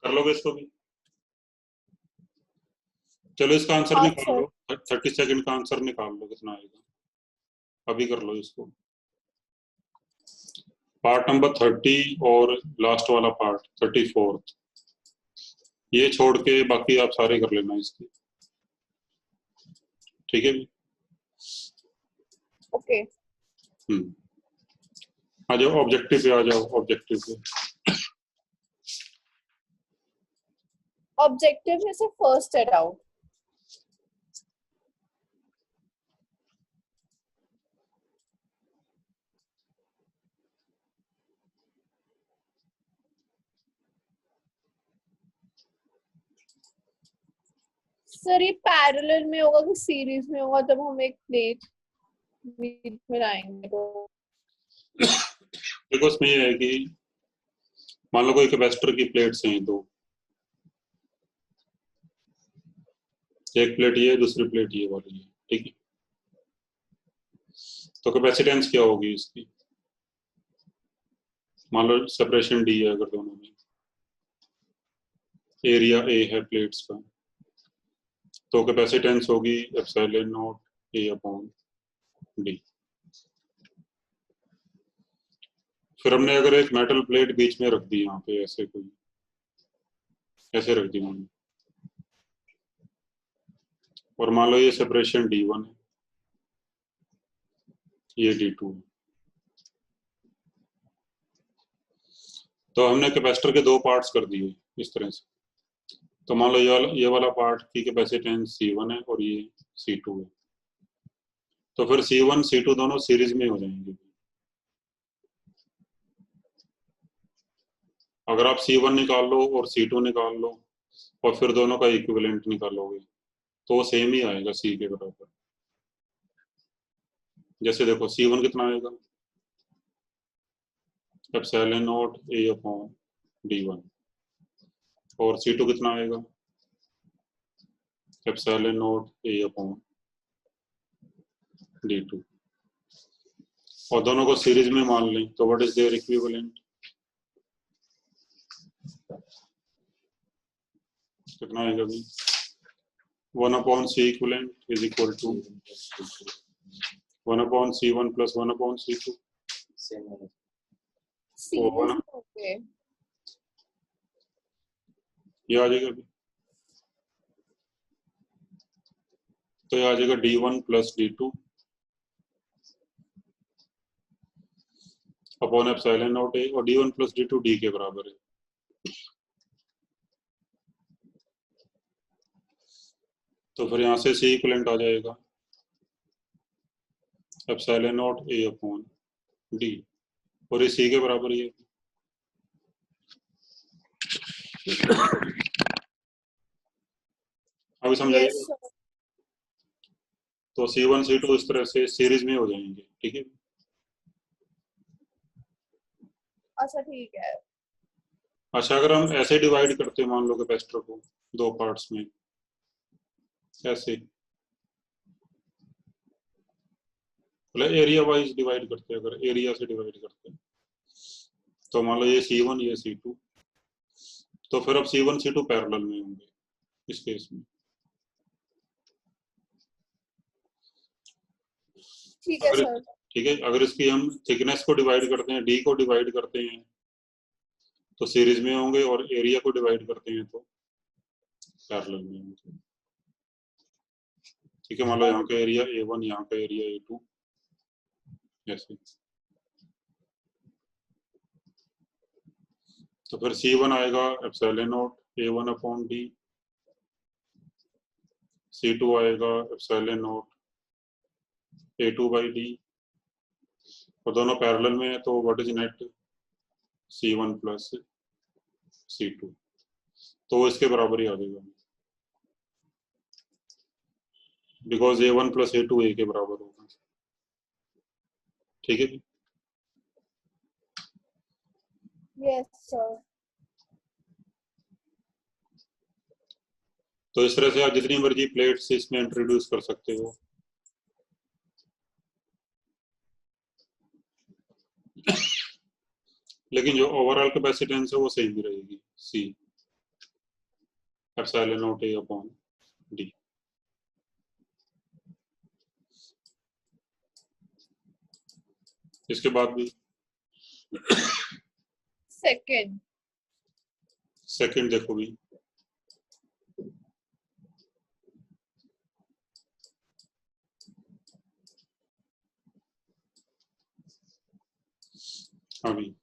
कर लोगे इसको भी? चलो इसका आंसर हाँ निकाल सर। लो, 30 सेकंड का आंसर निकाल लो कितना आएगा, अभी कर लो इसको। पार्ट नंबर 30 और लास्ट वाला पार्ट 34 ये छोड़ के बाकी आप सारे कर लेना इसके, ठीक है। ओके आ जाओ ऑब्जेक्टिव पे, आ जाओ ऑब्जेक्टिव पे। ऑब्जेक्टिव में से फर्स्ट है डाउट। सर ये पैरेलल में होगा कि सीरीज में होगा? जब हम एक प्लेट बीच में लाएंगे तो देखो इसमें ये है कि मान लो कोई कैपेसिटर की प्लेट्स हैं दो, एक प्लेट ये दूसरी प्लेट ये वाली है, ठीक है। तो कैपेसिटेंस क्या होगी इसकी? मान लो सेपरेशन डी है अगर दोनों में, एरिया ए है प्लेट्स का, तो कैपेसिटेंस होगी epsilon not a upon D. फिर हमने अगर एक मेटल प्लेट बीच में रख दी यहाँ पे, ऐसे कोई ऐसे रख दी हमने, और मान लो ये सेपरेशन D1 है, ये D2 है, तो हमने कैपेसिटर के दो पार्ट्स कर दिए इस तरह से। तो मान लो ये वाला पार्ट की कैपेसिटेंस C1 है और ये C2 है, तो फिर C1 C2 दोनों सीरीज में हो जाएंगे। अगर आप C1 निकाल लो और C2 निकाल लो और फिर दोनों का इक्विवेलेंट निकालोगे तो वो सेम ही आएगा C के बराबर। जैसे देखो C1 कितना आएगा, epsilon not a upon D1, और C2 कितना आएगा, epsilon not a upon D2, और दोनों को सीरीज में मान लें तो व्हाट इज देयर इक्विवेलेंट, कितना आएगा भी, 1/C equivalent is equal to 1/C1 plus 1/C2। Series में होंगे। ये आ जाएगा भी, तो ये आ जाएगा D1 plus D2 upon epsilon not a, और D1 प्लस D2 D के बराबर है। तो फिर यहाँ से C इक्विवेलेंट आ जाएगा epsilon not a upon D, और ये C के बराबर ही है। अभी समझाइए। Yes, sir. तो C1 C2 इस तरह से सीरीज में हो जाएंगे, ठीक है। अच्छा ठीक है। अच्छा अगर हम ऐसे डिवाइड करते हैं मान लो कैपेसिटर को दो पार्ट्स में, ऐसे मतलब एरिया वाइज डिवाइड करते हैं, अगर एरिया से डिवाइड करते हैं तो मान लो ये C1 ये C2, तो फिर अब C1 C2 पैरेलल में होंगे इस केस में। ठीक है अगर सर। ठीक है, अगर इसकी हम थिकनेस को डिवाइड करते हैं, D को डिवाइड करते हैं तो सीरीज में होंगे, और एरिया को डिवाइड करते हैं तो पैरेलल में होंगे, ठीक है। मान लो यहाँ का एरिया A1, यहाँ का एरिया A2, ऐसे। तो फिर C1 आएगा epsilon not A1 upon D, C2 आएगा epsilon not A2 by D, और दोनों पैरेलल में है तो what is net, C1 plus C2, तो इसके बराबर ही आ जाएगा, because A1 plus A2 A के बराबर होगा, ठीक है। Yes sir. तो इस तरह से आप जितनी मर्जी प्लेट्स इसमें इंट्रोड्यूस कर सकते हो। लेकिन जो ओवरऑल कैपेसिटेंस है वो सेम ही रहेगी, C epsilon not A upon D। इसके बाद भी सेकंड। सेकंड देखो भी, अभी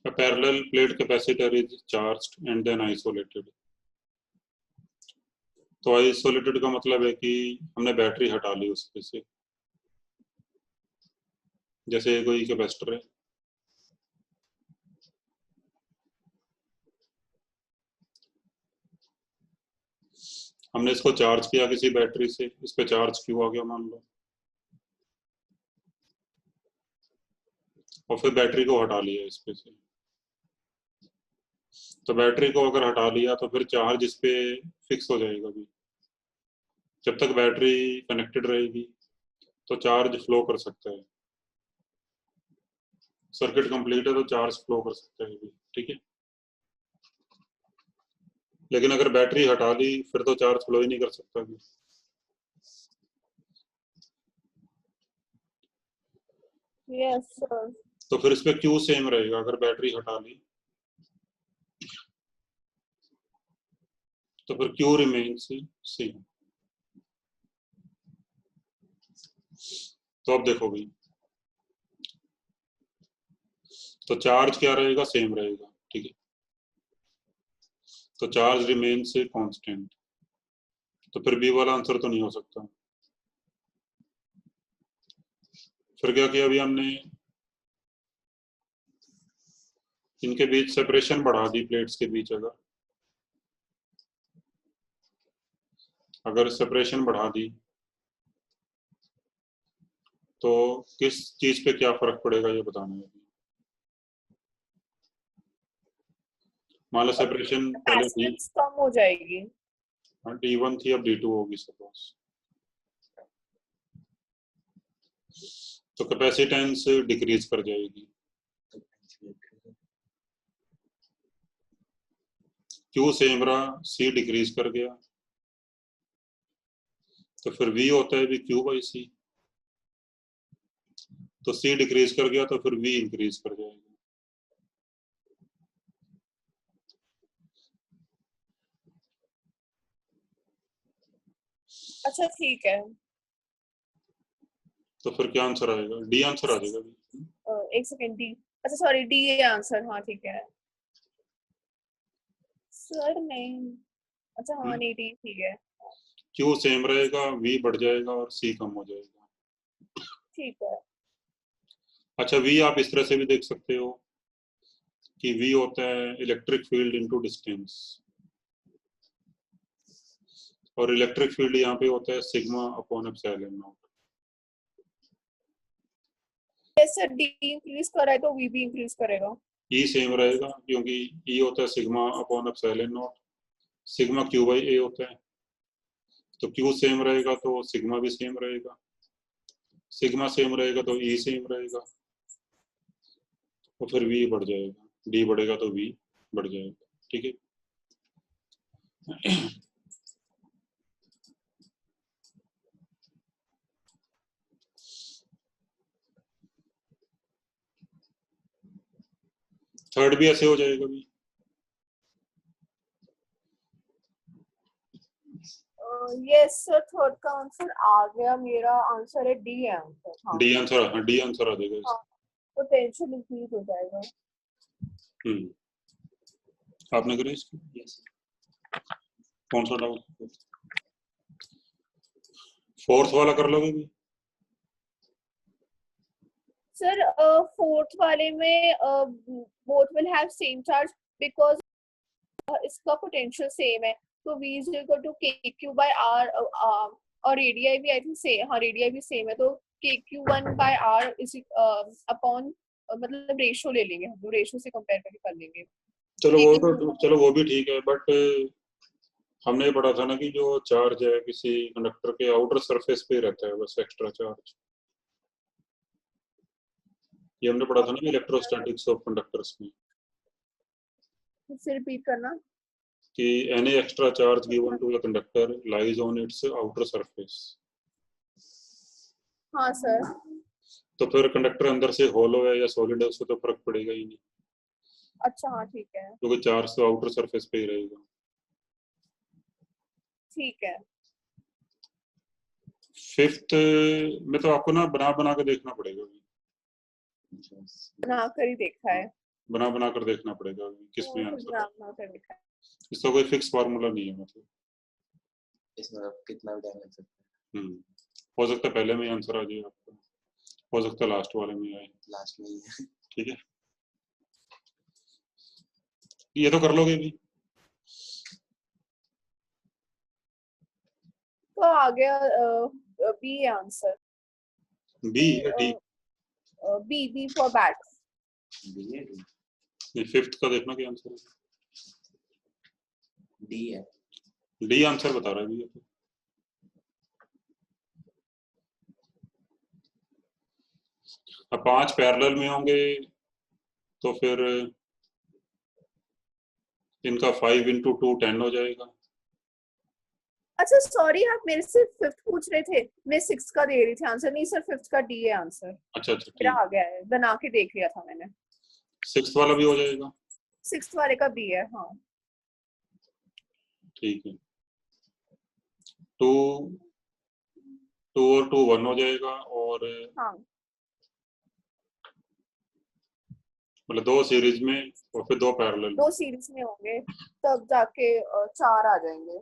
a parallel plate capacitor is charged and then isolated। तो आइसोलेटेड का मतलब है कि हमने बैटरी हटा ली उसमें से, जैसे कोई कैपेसिटर है, हमने इसको चार्ज किया किसी बैटरी से, इस पे चार्ज क्यों आ गया मान लो, और फिर बैटरी को हटा लिया इस पे से। तो बैटरी को अगर हटा लिया तो फिर चार्ज इस पे फिक्स हो जाएगा भी, जब तक बैटरी कनेक्टेड रहेगी तो चार्ज फ्लो कर सकता है, सर्किट कंप्लीट है तो चार्ज फ्लो कर सकता है भी, ठीक है। लेकिन अगर बैटरी हटा ली फिर तो चार्ज फ्लो ही नहीं कर सकता भी। Yes sir. तो फिर इस पे क्यू सेम रहेगा अगर बैटरी हटा ली, तो फिर क्यू रिमेन्स सेम। तो अब देखो भाई, तो चार्ज क्या रहेगा, सेम रहेगा, ठीक है। तो चार्ज रिमेन्स कांस्टेंट, तो फिर बी वाला आंसर तो नहीं हो सकता। फिर क्या किया अभी हमने, इनके बीच सेपरेशन बढ़ा दी, प्लेट्स के बीच अगर सेपरेशन बढ़ा दी तो किस चीज पे क्या फर्क पड़ेगा ये बताना है। मान लो सेपरेशन पहले थी, कैपेसिटेंस कम हो जाएगी। D1 थी, अब D2 होगी सपोज, तो कैपेसिटेंस डिक्रीज कर जाएगी, Q सेम रहा, C डिक्रीज कर गया, तो फिर V होता है भी Q बाई C, तो C डिक्रीज कर गया तो फिर V इंक्रीज कर जाएगा। अच्छा ठीक है। तो फिर क्या आंसर आएगा, डी आंसर आ जाएगा। एक सेकंड, डी, अच्छा सॉरी डी है आंसर, हाँ ठीक है सर। नहीं, अच्छा हाँ नहीं डी ठीक है। Q सेम रहेगा, V बढ़ जाएगा और C कम हो जाएगा। ठीक है। अच्छा V आप इस तरह से भी देख सकते हो कि V होता है इलेक्ट्रिक फील्ड इनटू डिस्टेंस, और इलेक्ट्रिक फील्ड यहाँ पे होता है sigma upon epsilon not. Sir D increase कर रहा है तो वी भी इंक्रीज करेगा। E सेम रहेगा क्योंकि E होता है sigma upon epsilon not, sigma Q by A होता है, तो Q सेम रहेगा तो सिग्मा भी सेम रहेगा, सिग्मा सेम रहेगा तो E सेम रहेगा, तो फिर V बढ़ जाएगा, D बढ़ेगा तो V बढ़ जाएगा, ठीक है। थर्ड भी ऐसे हो जाएगा भी। यस सर, थर्ड का आंसर आ गया, मेरा आंसर है डी है आंसर। हाँ डी आंसर, हाँ डी आंसर आ जाएगा इसका। पोटेंशियल इंक्रीज हो जाएगा। आपने करें इसको, कौन सा डाउट, फोर्थ वाला कर लोगे भी। सर फोर्थ वाले में both will have same charge because इसका पोटेंशियल सेम है, तो v is equal to K Q by R, और रेडियाई भी आई थिंक सेम, हाँ रेडियाई भी सेम है, तो K Q one by R is upon, मतलब रेशो ले लेंगे हम, रेशो से कंपेयर करके कर लेंगे। चलो वो भी ठीक है, बट हमने पढ़ा था ना कि जो चार्ज है किसी कंडक्टर के आउटर सरफेस पे रहता है बस एक्स्ट्रा चार्ज, ये हमने पढ़ा था ना इलेक्ट्रोस्टैटिक्स ऑफ कंडक्टर्स में। फिर रिपीट करना। कि any extra charge given to the conductor lies on its outer surface. हाँ सर। तो फिर कंडक्टर अंदर से होलो है या सॉलिड है उसको तो फर्क पड़ेगा ही नहीं, अच्छा हाँ ठीक है। क्योंकि चार्ज तो आउटर सरफेस पे ही रहेगा। ठीक है। फिफ्थ में तो आपको ना बना बना के देखना पड़ेगा, बना कर ही देखा है। बना बना कर देखना पड़ेगा किस में आंसर बना है। बना कर देखा है। इसका कोई फिक्स फार्मूला नहीं है, मतलब इसमें आप कितना भी टाइम लग सकता है। हो सकता है पहले में आंसर आ जाए आपका, हो सकता है लास्ट वाले में आए। लास्ट में ही है। ठीक है, ये तो कर लोगे भी। तो आ गया बी आंसर। बी या D? B for bat. D है, डी। ये फिफ्थ का देखना क्या आंसर है। डी है। डी आंसर बता रहा है भी। अब 5 पैरेलल में होंगे तो फिर इनका 5 into 2 10 हो जाएगा। अच्छा सॉरी, आप मेरे से फिफ्थ पूछ रहे थे, मैं सिक्स का दे रही थी आंसर। नहीं सर, फिफ्थ का डी है आंसर। अच्छा अच्छा मेरा ठीक, आ गया है, बना के देख लिया था मैंने। सिक्स्थ वाला भी हो जाएगा। सिक्स्थ वाले का बी है हाँ। ठीक है, 2 2 और 2 1 हो जाएगा, और हाँ मतलब 2 सीरीज में और फिर 2 पैरेलल। 2 सीरीज में होंगे तब जाके 4 आ जाएंगे।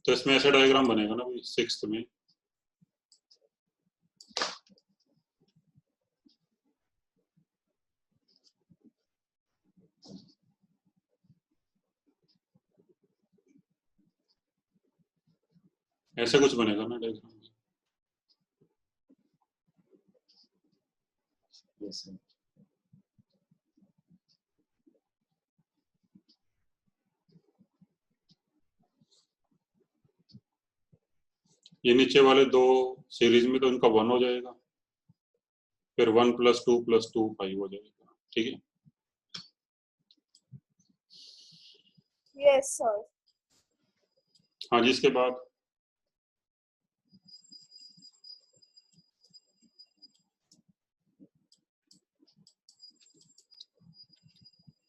तो इसमें ऐसा डायग्राम बनेगा ना भाई सिक्स्थ में, ऐसे कुछ बनेगा ना डायग्राम। Yes sir. ये नीचे वाले 2 सीरीज में तो इनका 1 हो जाएगा, फिर 1 + 2 + 2 5 हो जाएगा। ठीक है, यस सर। हाँ जी, इसके बाद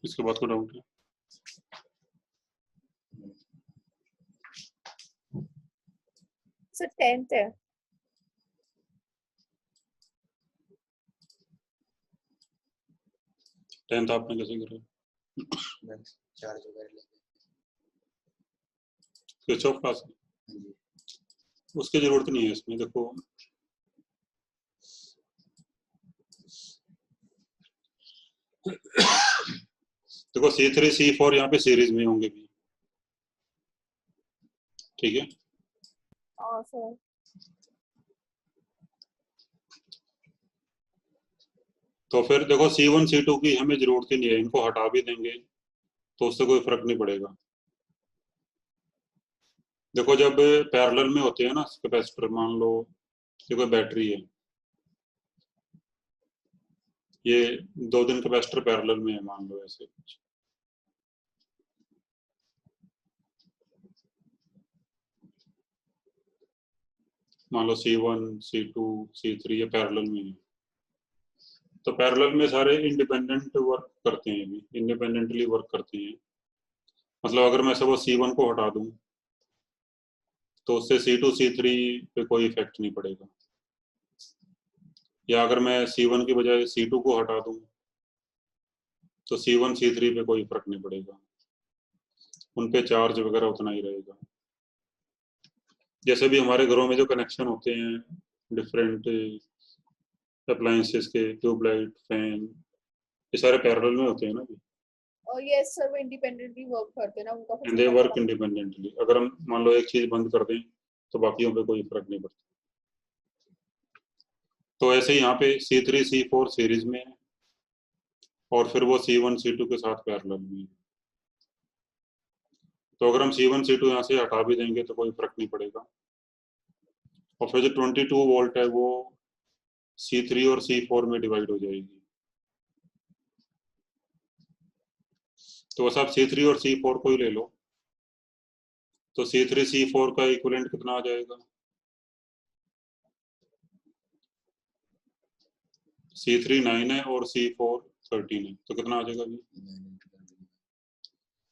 इसके बाद को डाउट है। सर 10th है। 10th आपने कैसे करा? चार्ज वगैरह लेके। स्विच ऑफ क्लास, हाँ जी। उसकी जरूरत नहीं है इसमें। देखो देखो C3 C4 यहाँ पे सीरीज में होंगे भी। ठीक है, हाँ सर। तो फिर देखो C1 C2 की हमें जरूरत ही नहीं है, इनको हटा भी देंगे तो उससे कोई फर्क नहीं पड़ेगा। देखो जब पैरेलल में होते हैं ना कैपेसिटर, मान लो ये कोई बैटरी है, ये 2 कैपेसिटर पैरेलल में है, मान लो ऐसे कुछ। मान लो C1 C2 C3 ये पैरेलल में है, तो पैरेलल में सारे इंडिपेंडेंट वर्क करते हैं, भी इंडिपेंडेंटली वर्क करते हैं। मतलब अगर मैं सपोज C1 को हटा दूं तो उससे C2 C3 पे कोई इफेक्ट नहीं पड़ेगा, या अगर मैं C1 की बजाय C2 को हटा दूं तो C1 C3 पे कोई फर्क नहीं पड़ेगा, उन पे चार्ज वगैरह उतना ही रहेगा। जैसे भी हमारे घरों में जो कनेक्शन होते हैं डिफरेंट अप्लायंसेस के, ट्यूबलाइट, फैन, ये सारे पैरेलल में होते हैं ना। और यस सर, वो इंडिपेंडेंटली वर्क करते हैं ना, उनका कुछ एंड दे इतना वर्क फर्क। इंडिपेंडेंटली। अगर हम मान लो एक चीज बंद कर दें तो बाकियों पे कोई फर्क नहीं पड़ता। तो ऐसे ही यहाँ पे C3 C4 सीरीज में है, और फिर वो C1 C2 के साथ पैरेलल में है। तो अगर हम C1 C2 यहाँ से हटा भी देंगे तो कोई फर्क नहीं पड़ेगा, और फिर जो 22 वोल्ट है वो C3 और C4 में डिवाइड हो जाएगी। तो बस आप C3 और C4 को ही ले लो। तो C3 C4 का इक्विवेलेंट कितना आ जाएगा? C3 9 है और C4 13 है, तो कितना आ जाएगा भी?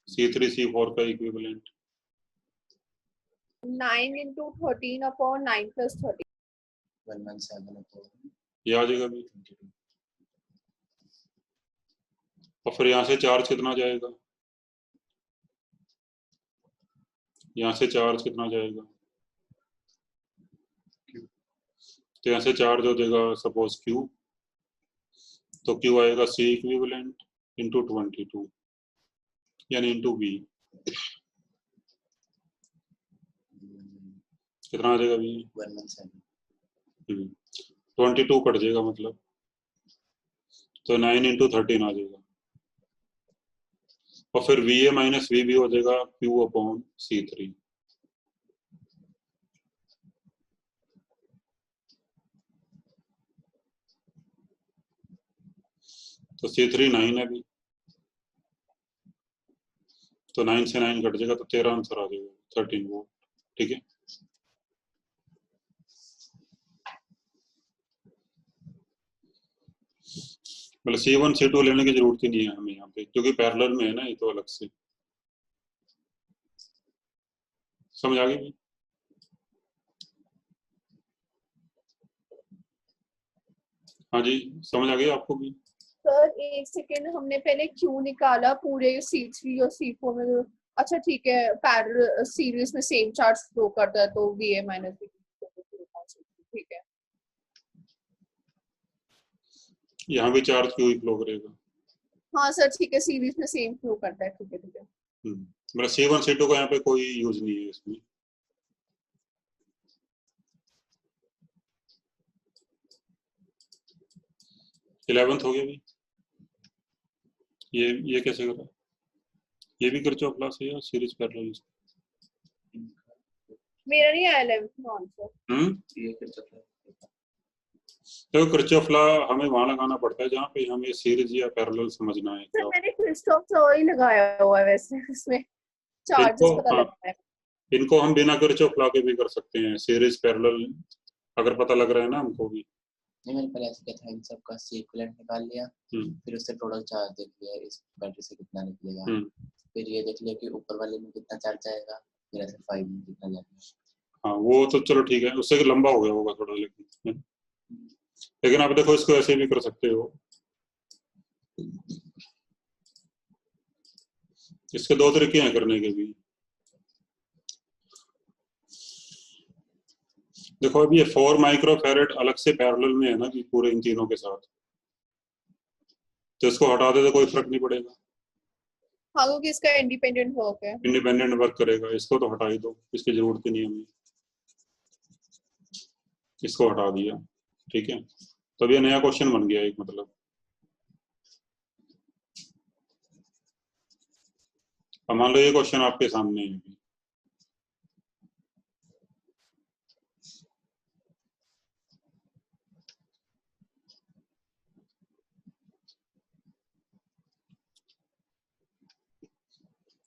C3 C4 का इक्विवेलेंट 9 into 13 upon 9 plus 13. 117 ये आ जाएगा भी। और फिर यहाँ से चार्ज कितना जाएगा? यहाँ से चार्ज कितना जाएगा? तो यहाँ से चार्ज हो जाएगा सपोज Q, तो Q आएगा C इक्विवेलेंट इंटू 22 यानी इंटू V। कितना आ जाएगा भी? 117 22 कट जाएगा मतलब, तो 9 इंटू 13 आ जाएगा। और फिर VA माइनस VB हो जाएगा Q अपॉन C3। तो C3 9 है भी, तो 9 से 9 कट जाएगा, तो 13 आंसर आ जाएगा 13 वोल्ट। ठीक है, मतलब C1 C2 लेने की जरूरत ही नहीं है हमें यहाँ पे, क्योंकि पैरेलल में है ना ये, तो अलग से। समझ आ गई? हाँ जी, समझ आ गई आपको भी? सर एक सेकेंड, हमने पहले क्यू निकाला पूरे C3 और C4 में। अच्छा ठीक है, पैरेलल सीरीज में सेम चार्ज फ्लो करता है तो VA माइनस ठीक है। यहाँ भी चार्ज क्यों ही फ्लो करेगा? हाँ सर ठीक है, सीरीज में सेम फ्लो करता है, ठीक है ठीक है। मतलब C1 C2 का यहाँ पे कोई यूज नहीं है इसमें। इलेवेंथ हो गया भी। ये कैसे करा? ये भी किरचॉफ लॉ से या सीरीज पैरेलल? मेरा नहीं आया 11th में आंसर। तो किरचॉफ लॉ हमें वहां लगाना पड़ता है जहाँ पे हमें सीरीज या पैरेलल समझना है। सर क्या मैंने क्रिस्टोफ लॉ ही लगाया हुआ है वैसे, उसमें चार्जेस पता हाँ, लगता है। इनको हम बिना किरचॉफ लॉ के भी कर सकते हैं, सीरीज पैरेलल अगर पता लग रहा है ना हमको भी। नहीं, मैंने पहले ऐसे किया था, इन सब का इक्विवेलेंट निकाल लिया, फिर उससे टोटल चार्ज देख लिया, इस बैटरी से कितना निकलेगा, फिर ये देख लिया कि ऊपर वाले में कितना चार्ज आएगा, फिर ऐसे 5 में कितना जाएगा। हाँ वो तो चलो ठीक है, उससे लंबा हो गया होगा थोड़ा, लेकिन आप देखो इसको ऐसे भी कर सकते हो। इसके दो तरीके हैं करने के भी। देखो अभी ये 4 माइक्रोफैरेड अलग से पैरेलल में है ना कि पूरे इन तीनों के साथ, तो इसको हटा दे तो कोई फर्क नहीं पड़ेगा। हाँ क्योंकि इसका इंडिपेंडेंट वर्क है। इंडिपेंडेंट वर्क करेगा, इसको तो हटा ही दो, इसकी जरूरत ही नहीं हमें। इसको हटा दिया, ठीक है। तो अब ये नया क्वेश्चन बन गया एक, मतलब अब मान लो ये क्वेश्चन आपके सामने है अभी।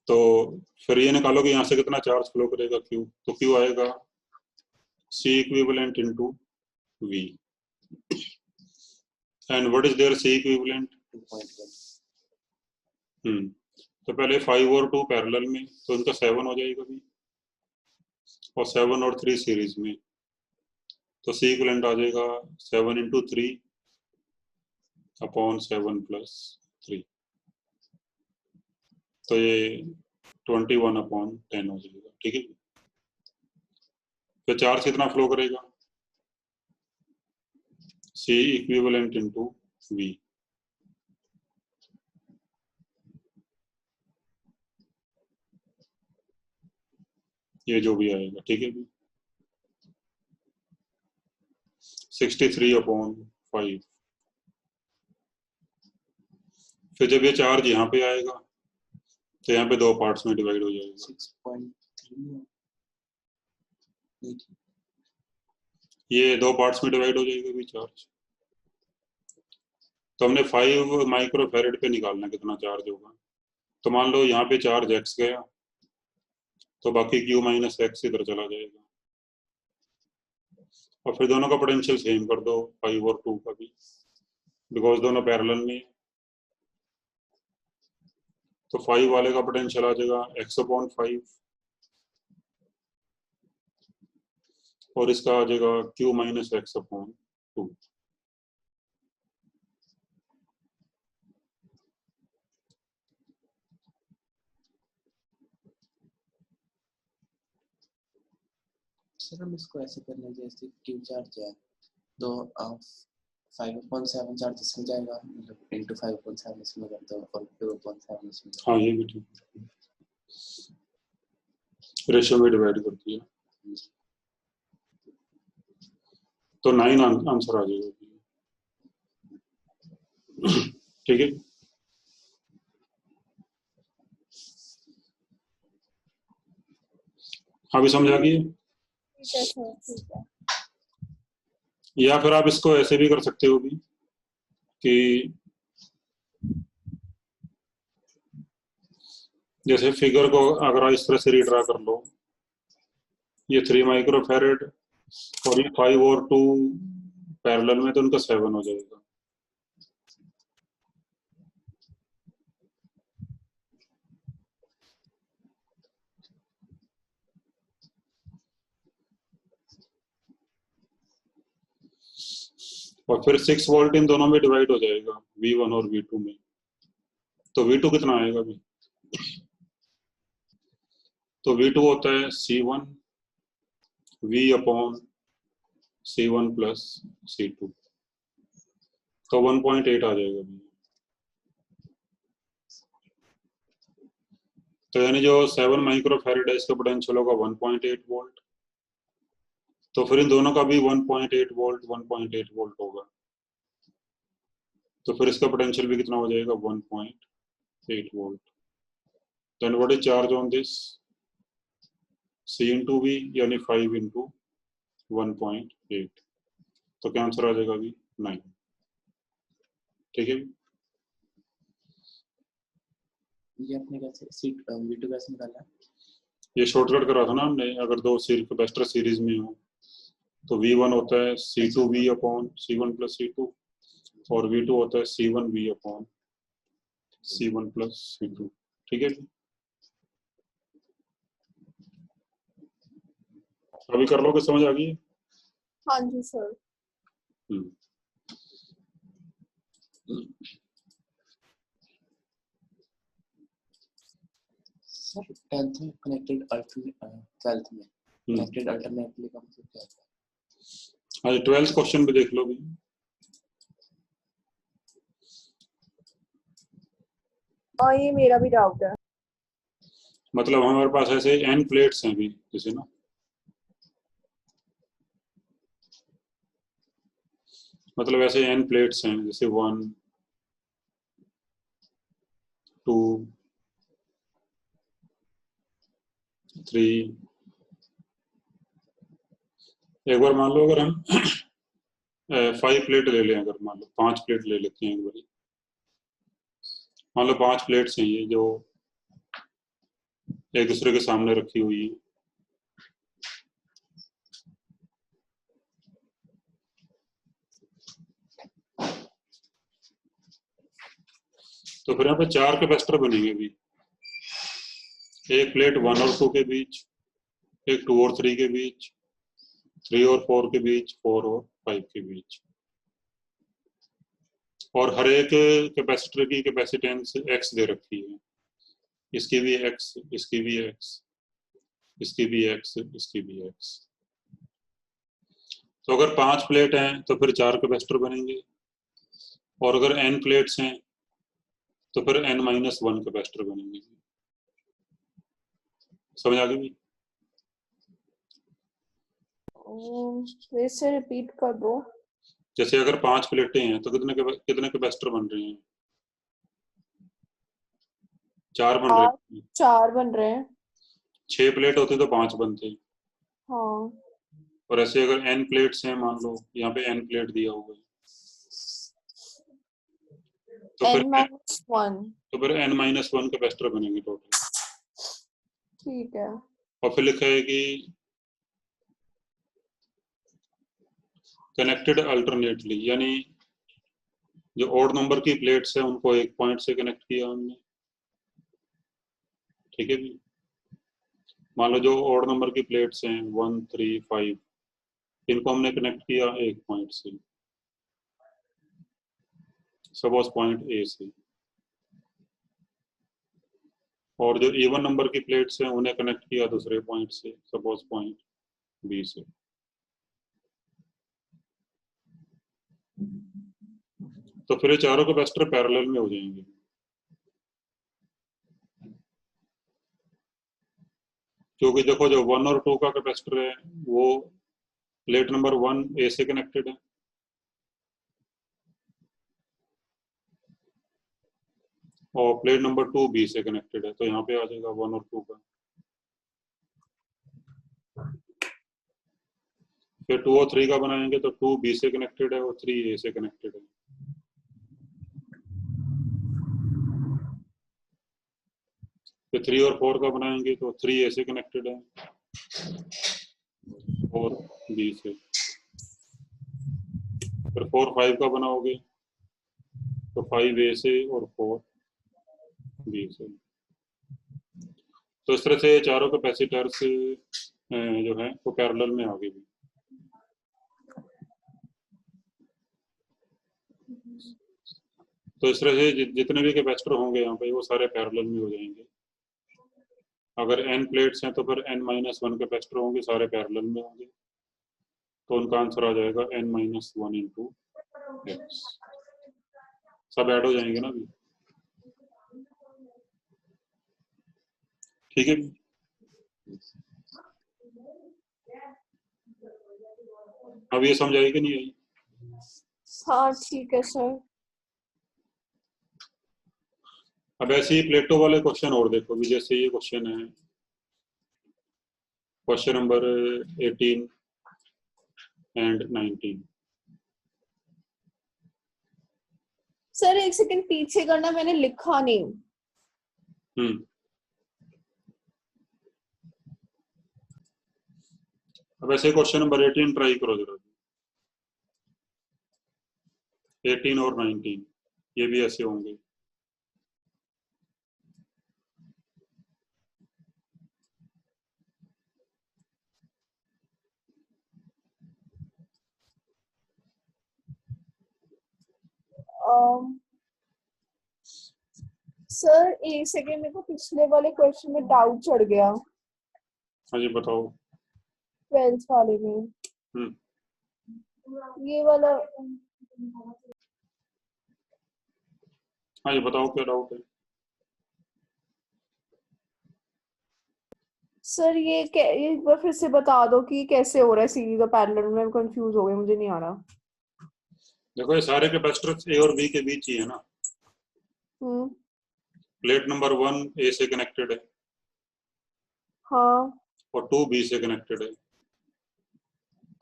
तो फिर ये निकालो कि यहाँ से कितना चार्ज फ्लो करेगा Q, तो Q आएगा C equivalent into V। And what is there C equivalent? 2.1। तो पहले 5 और 2 पैरेलल में, तो इनका 7 हो जाएगा भी, और 7 और 3 सीरीज में, तो C इक्विवेलेंट आ जाएगा 7 इंटू 3 अपॉन 7 प्लस 3, तो ये 21 अपॉन 10 हो जाएगा। ठीक है, तो चार्ज कितना फ्लो करेगा? C equivalent into V। ये जो भी आएगा, ठीक है भी, 63 अपॉन 5। फिर जब ये चार्ज यहाँ पे आएगा तो यहाँ पे 2 पार्ट्स में डिवाइड हो जाएगा। 6.3 ये 2 पार्ट्स में डिवाइड हो जाएगा भी चार्ज। तो हमने 5 माइक्रोफैरेड पे निकालना कितना चार्ज होगा। तो मान लो यहाँ पे चार्ज x गया, तो बाकी q माइनस एक्स इधर चला जाएगा, और फिर दोनों का पोटेंशियल सेम कर दो 5 और 2 का भी, बिकॉज दोनों पैरेलल में। तो 5 वाले का पोटेंशियल आ जाएगा x/5 और इसका आ जाएगा q माइनस x/2। सर हम इसको ऐसे कर लेंगे जैसे क्यू चार्ज है तो 5/7 चार्ज इसमें जाएगा, मतलब इनटू 5/7 इसमें कर दो और 2/7 इसमें। हाँ ये भी ठीक, रेशियो में डिवाइड कर दिया तो 9 आंसर आ जाएगा। ठीक है, अभी समझ आ गई? ठीक है सर, ठीक है। या फिर आप इसको ऐसे भी कर सकते हो भी कि जैसे फिगर को अगर इस तरह से रीड्रा कर लो, ये 3 माइक्रोफैरेड और ये 5 और 2 पैरेलल में, तो उनका 7 हो जाएगा। और फिर 6 वोल्ट इन दोनों में डिवाइड हो जाएगा, V1 और V2 में। तो V2 कितना आएगा अभी? तो V2 होता है C1 V/C1 प्लस C2, तो 1.8 आ जाएगा अभी। तो यानी जो 7 माइक्रोफैरेड है इसका पोटेंशियल होगा 1.8 वोल्ट, तो फिर इन दोनों का भी 1.8 वोल्ट 1.8 वोल्ट होगा, तो फिर इसका पोटेंशियल भी कितना हो जाएगा 1.8 volt. Then what is charge on this? C into V यानी 5 into 1.8, तो क्या आंसर आ जाएगा अभी? 9। ठीक है, ये अपने कैसे V2 कैसे निकाला? ये शॉर्टकट करा था ना हमने। अगर दो कैपेसिटर सीरीज में हो तो V1 होता है C2V/C1 प्लस C2 और V2 होता है C1V/C1 प्लस C2। ठीक है, अभी कर लो कि समझ आ गई? हाँ जी सर। सर 10th में कनेक्टेड अल्टरनेट 12th में कनेक्टेड अल्टरनेटली का मतलब क्या होता है? हाँ, 12th क्वेश्चन पे देख लो भी। और ये मेरा भी डाउट है। मतलब हमारे पास ऐसे n प्लेट्स हैं भी, जैसे ना, मतलब ऐसे n प्लेट्स हैं, जैसे 1 2 3। एक बार मान लो अगर हम 5 प्लेट ले लें, अगर मान लो 5 प्लेट ले लेते हैं एक बार, मान लो 5 प्लेट्स हैं ये जो एक दूसरे के सामने रखी हुई है। तो फिर यहाँ पे 4 कैपेसिटर बनेंगे भी, एक प्लेट 1 और 2 के बीच, एक 2 और 3 के बीच, 3 और 4 के बीच, 4 और 5 के बीच, और हर एक कैपेसिटर की कैपेसिटेंस x दे रखी है, इसकी भी x, इसकी भी x, इसकी भी x, इसकी भी x। तो अगर 5 प्लेट हैं तो फिर 4 कैपेसिटर बनेंगे, और अगर n प्लेट्स हैं तो फिर n-1 कैपेसिटर बनेंगे। समझ आ गई? फिर से रिपीट कर दो। जैसे अगर 5 प्लेटें हैं तो कितने कैपेसिटर बन रहे हैं? 4 बन रहे हैं। 4 बन रहे हैं। 6 प्लेट होते तो 5 बनते। हाँ। और ऐसे अगर n प्लेट्स हैं, मान लो यहाँ पे n प्लेट दिया हुआ है, तो n minus 1 तो फिर n-1 कैपेसिटर बनेंगे टोटल। ठीक है। और फिर लिखा है कि कनेक्टेड अल्टरनेटली, यानी जो ऑड नंबर की प्लेट्स है उनको एक पॉइंट से कनेक्ट किया हमने। ठीक है भी, मान लो जो ऑड नंबर की प्लेट्स हैं 1, 3, 5, इनको हमने कनेक्ट किया एक पॉइंट से, सपोज पॉइंट ए से, और जो इवन नंबर की प्लेट्स हैं उन्हें कनेक्ट किया दूसरे पॉइंट से, सपोज पॉइंट बी से। तो फिर ये चारों कैपेसिटर पैरेलल में हो जाएंगे। क्योंकि देखो जो 1 और 2 का कैपेसिटर है वो प्लेट नंबर 1 ए से कनेक्टेड है, और प्लेट नंबर 2 बी से कनेक्टेड है, तो यहाँ पे आ जाएगा 1 और 2 का। फिर 2 और 3 का बनाएंगे तो 2 बी से कनेक्टेड है और 3 ए से कनेक्टेड है। फिर 3 और 4 का बनाएंगे तो 3 ए से कनेक्टेड है और बी से। फिर 4, 5 का बनाओगे तो 5 ए से और 4 बी से। तो इस तरह से चारों कैपेसिटर्स जो है वो पैरेलल में आगे भी। तो इस तरह से जितने भी कैपेसिटर होंगे यहाँ पे वो सारे पैरेलल में हो जाएंगे। अगर n प्लेट्स हैं तो फिर n-1 कैपेसिटर होंगे, सारे पैरेलल में होंगे, तो उनका आंसर आ जाएगा n-1 इंटू x। सब ऐड हो जाएंगे ना अभी। ठीक है, अब ये समझ आई कि नहीं आई? हाँ ठीक है सर। अब ऐसे ही प्लेटो वाले क्वेश्चन और देखो भी, जैसे ये क्वेश्चन है, क्वेश्चन नंबर 18 एंड 19। सर एक सेकंड पीछे करना, मैंने लिखा नहीं। अब ऐसे क्वेश्चन नंबर 18 ट्राई करो जरा, 18 और 19 ये भी ऐसे होंगे। सर एक सेकंड, मेरे को पिछले वाले क्वेश्चन में डाउट चढ़ गया। हाँ जी बताओ। 12th वाले में ये वाला। हाँ जी बताओ क्या डाउट है। सर ये एक बार फिर से बता दो कि कैसे हो रहा है सीरीज और पैरेलल में, कंफ्यूज हो गई, मुझे नहीं आ रहा। देखो ये सारे कैपेसिटर ए और बी के बीच ही है ना। प्लेट नंबर 1 ए से कनेक्टेड है, हाँ और 2 बी से कनेक्टेड है।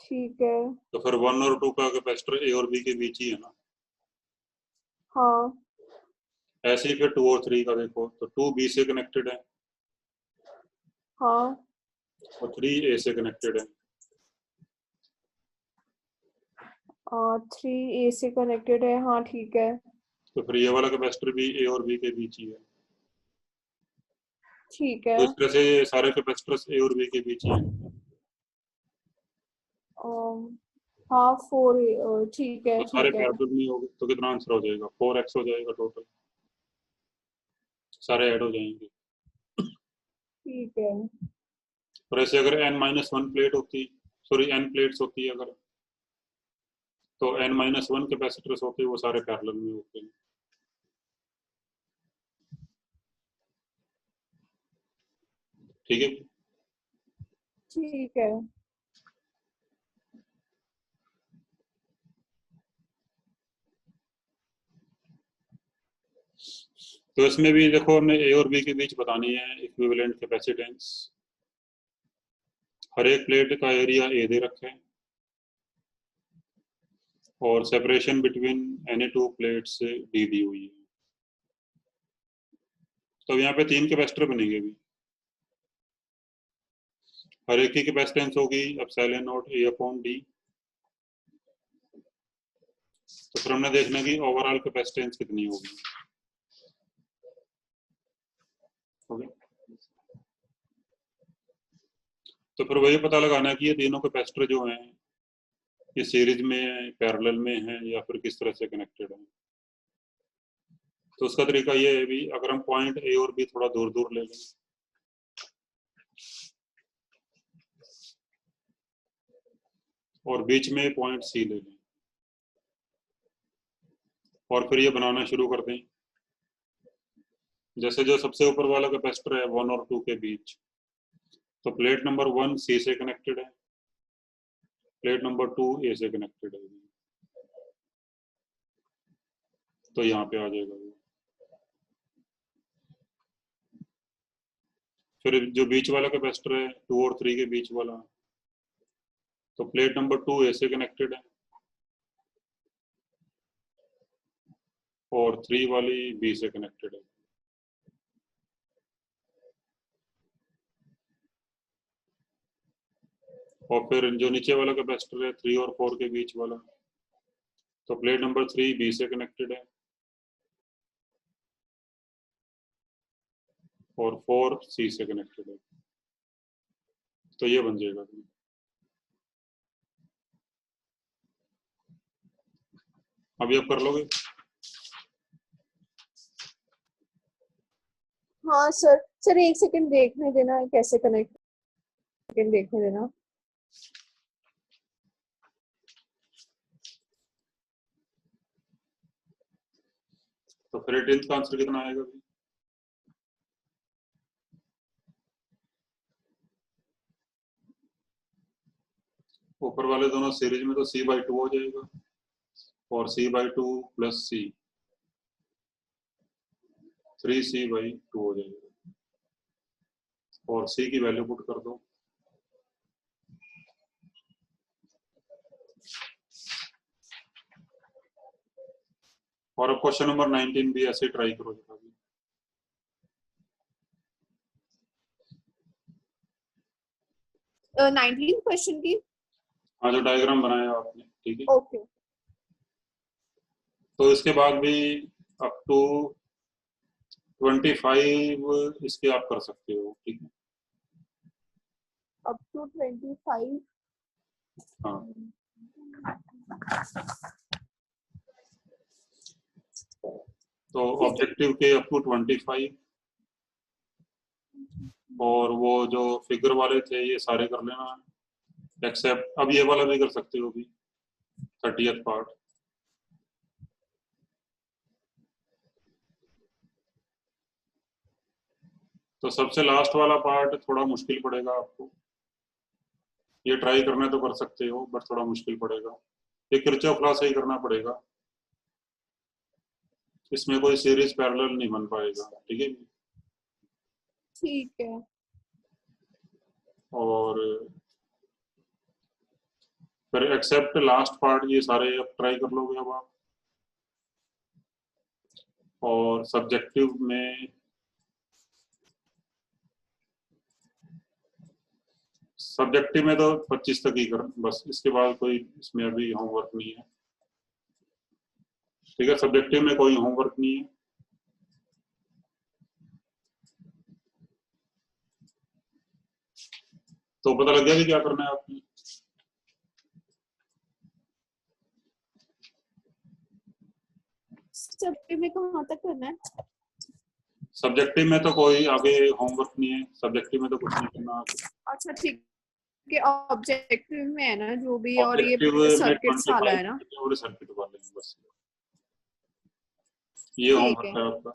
ठीक है। तो फिर 1 और 2 का कैपेसिटर ए और बी के बीच ही है ना। हाँ ऐसे ही फिर 2 और 3 का देखो तो 2 बी से कनेक्टेड है हाँ और 3 ए से कनेक्टेड है। 3 ए से कनेक्टेड है, हाँ ठीक है। तो फिर ये वाला कैपेसिटर भी ए और बी के बीच ही है। ठीक है। तो इस तरह से सारे कैपेसिटर्स ए और बी के बीच ही है। हाँ 4 ठीक है तो सारे ठीक है। पैरेलल नहीं होंगे तो कितना आंसर हो जाएगा? 4x हो जाएगा टोटल, सारे ऐड हो जाएंगे। ठीक है। और ऐसे अगर n-1 प्लेट होती, सॉरी n प्लेट्स होती है अगर, तो n-1 कैपेसिटर्स होते वो सारे पैरेलल में होते हैं। ठीक है, ठीक है। तो इसमें भी देखो हमने ए और बी के बीच बतानी है इक्विवेलेंट कैपेसिटेंस। हर एक प्लेट का एरिया ए दे रखा है और separation between any two plates d दी हुई है। तो यहाँ पे 3 कैपेसिटर बनेंगे अभी, हर एक की कैपेसिटेंस होगी epsilon not A upon D। तो फिर हमने देखना कि ओवरऑल कैपेसिटेंस कितनी होगी। ओके, तो फिर वही पता लगाना है कि ये तीनों कैपेसिटर जो हैं ये सीरीज में, पैरेलल में हैं या फिर किस तरह से कनेक्टेड हैं। तो उसका तरीका ये है भी, अगर हम पॉइंट A और B थोड़ा दूर दूर ले लें और बीच में पॉइंट C ले लें और फिर ये बनाना शुरू कर दें, जैसे जो सबसे ऊपर वाला कैपेसिटर है 1 और 2 के बीच, तो प्लेट नंबर 1 C से कनेक्टेड है, प्लेट नंबर 2 A से कनेक्टेड है, तो यहाँ पे आ जाएगा वो। फिर जो बीच वाला कैपेसिटर है 2 और 3 के बीच वाला, तो प्लेट नंबर 2 A से कनेक्टेड है और 3 वाली B से कनेक्टेड है। और फिर जो नीचे वाला कैपेसिटर है 3 और 4 के बीच वाला, तो प्लेट नंबर 3 B से कनेक्टेड है और 4 C से कनेक्टेड है, तो ये बन जाएगा। अभी आप कर लोगे? हाँ सर, सर एक सेकंड देखने देना कैसे कनेक्ट, सेकंड देखने देना। तो फिर 18th का आंसर कितना आएगा अभी? ऊपर वाले दोनों सीरीज में तो C/2 हो जाएगा और C/2 प्लस C 3C/2 हो जाएगा और C की वैल्यू पुट कर दो। और अब क्वेश्चन नंबर 19 भी ऐसे ट्राई करो। 19 क्वेश्चन की, हाँ जो डायग्राम बनाया आपने, ठीक है। ओके। तो इसके बाद भी अप टू 25 इसके आप कर सकते हो, ठीक है। अप टू 25, हाँ तो ऑब्जेक्टिव के अप टू 25 और वो जो फिगर वाले थे ये सारे कर लेना, एक्सेप्ट अब ये वाला भी कर सकते हो भी 30th पार्ट। तो सबसे लास्ट वाला पार्ट थोड़ा मुश्किल पड़ेगा आपको, ये ट्राई करना तो कर सकते हो बट थोड़ा मुश्किल पड़ेगा, ये किरचॉफ लॉ से ही करना पड़ेगा, इसमें कोई सीरीज पैरेलल नहीं बन पाएगा, ठीक है। ठीक है। और फिर एक्सेप्ट लास्ट पार्ट ये सारे अब ट्राई कर लोगे अब आप। और सब्जेक्टिव में तो 25 तक ही कर, बस इसके बाद कोई इसमें अभी होमवर्क नहीं है, ठीक है। सब्जेक्टिव में कोई होमवर्क नहीं है। तो पता लग गया कि क्या करना है आपने। सब्जेक्टिव में कहाँ तक करना है? सब्जेक्टिव में तो कोई आगे होमवर्क नहीं है, सब्जेक्टिव में तो कुछ नहीं करना आगे। अच्छा ठीक है, ऑब्जेक्टिव में है ना जो भी, और ये ऑब्जेक्टिव सर्किट्स वाला है ना, और सर्किट वाले हैं बस, ये ठीक होमवर्क है। है आपका।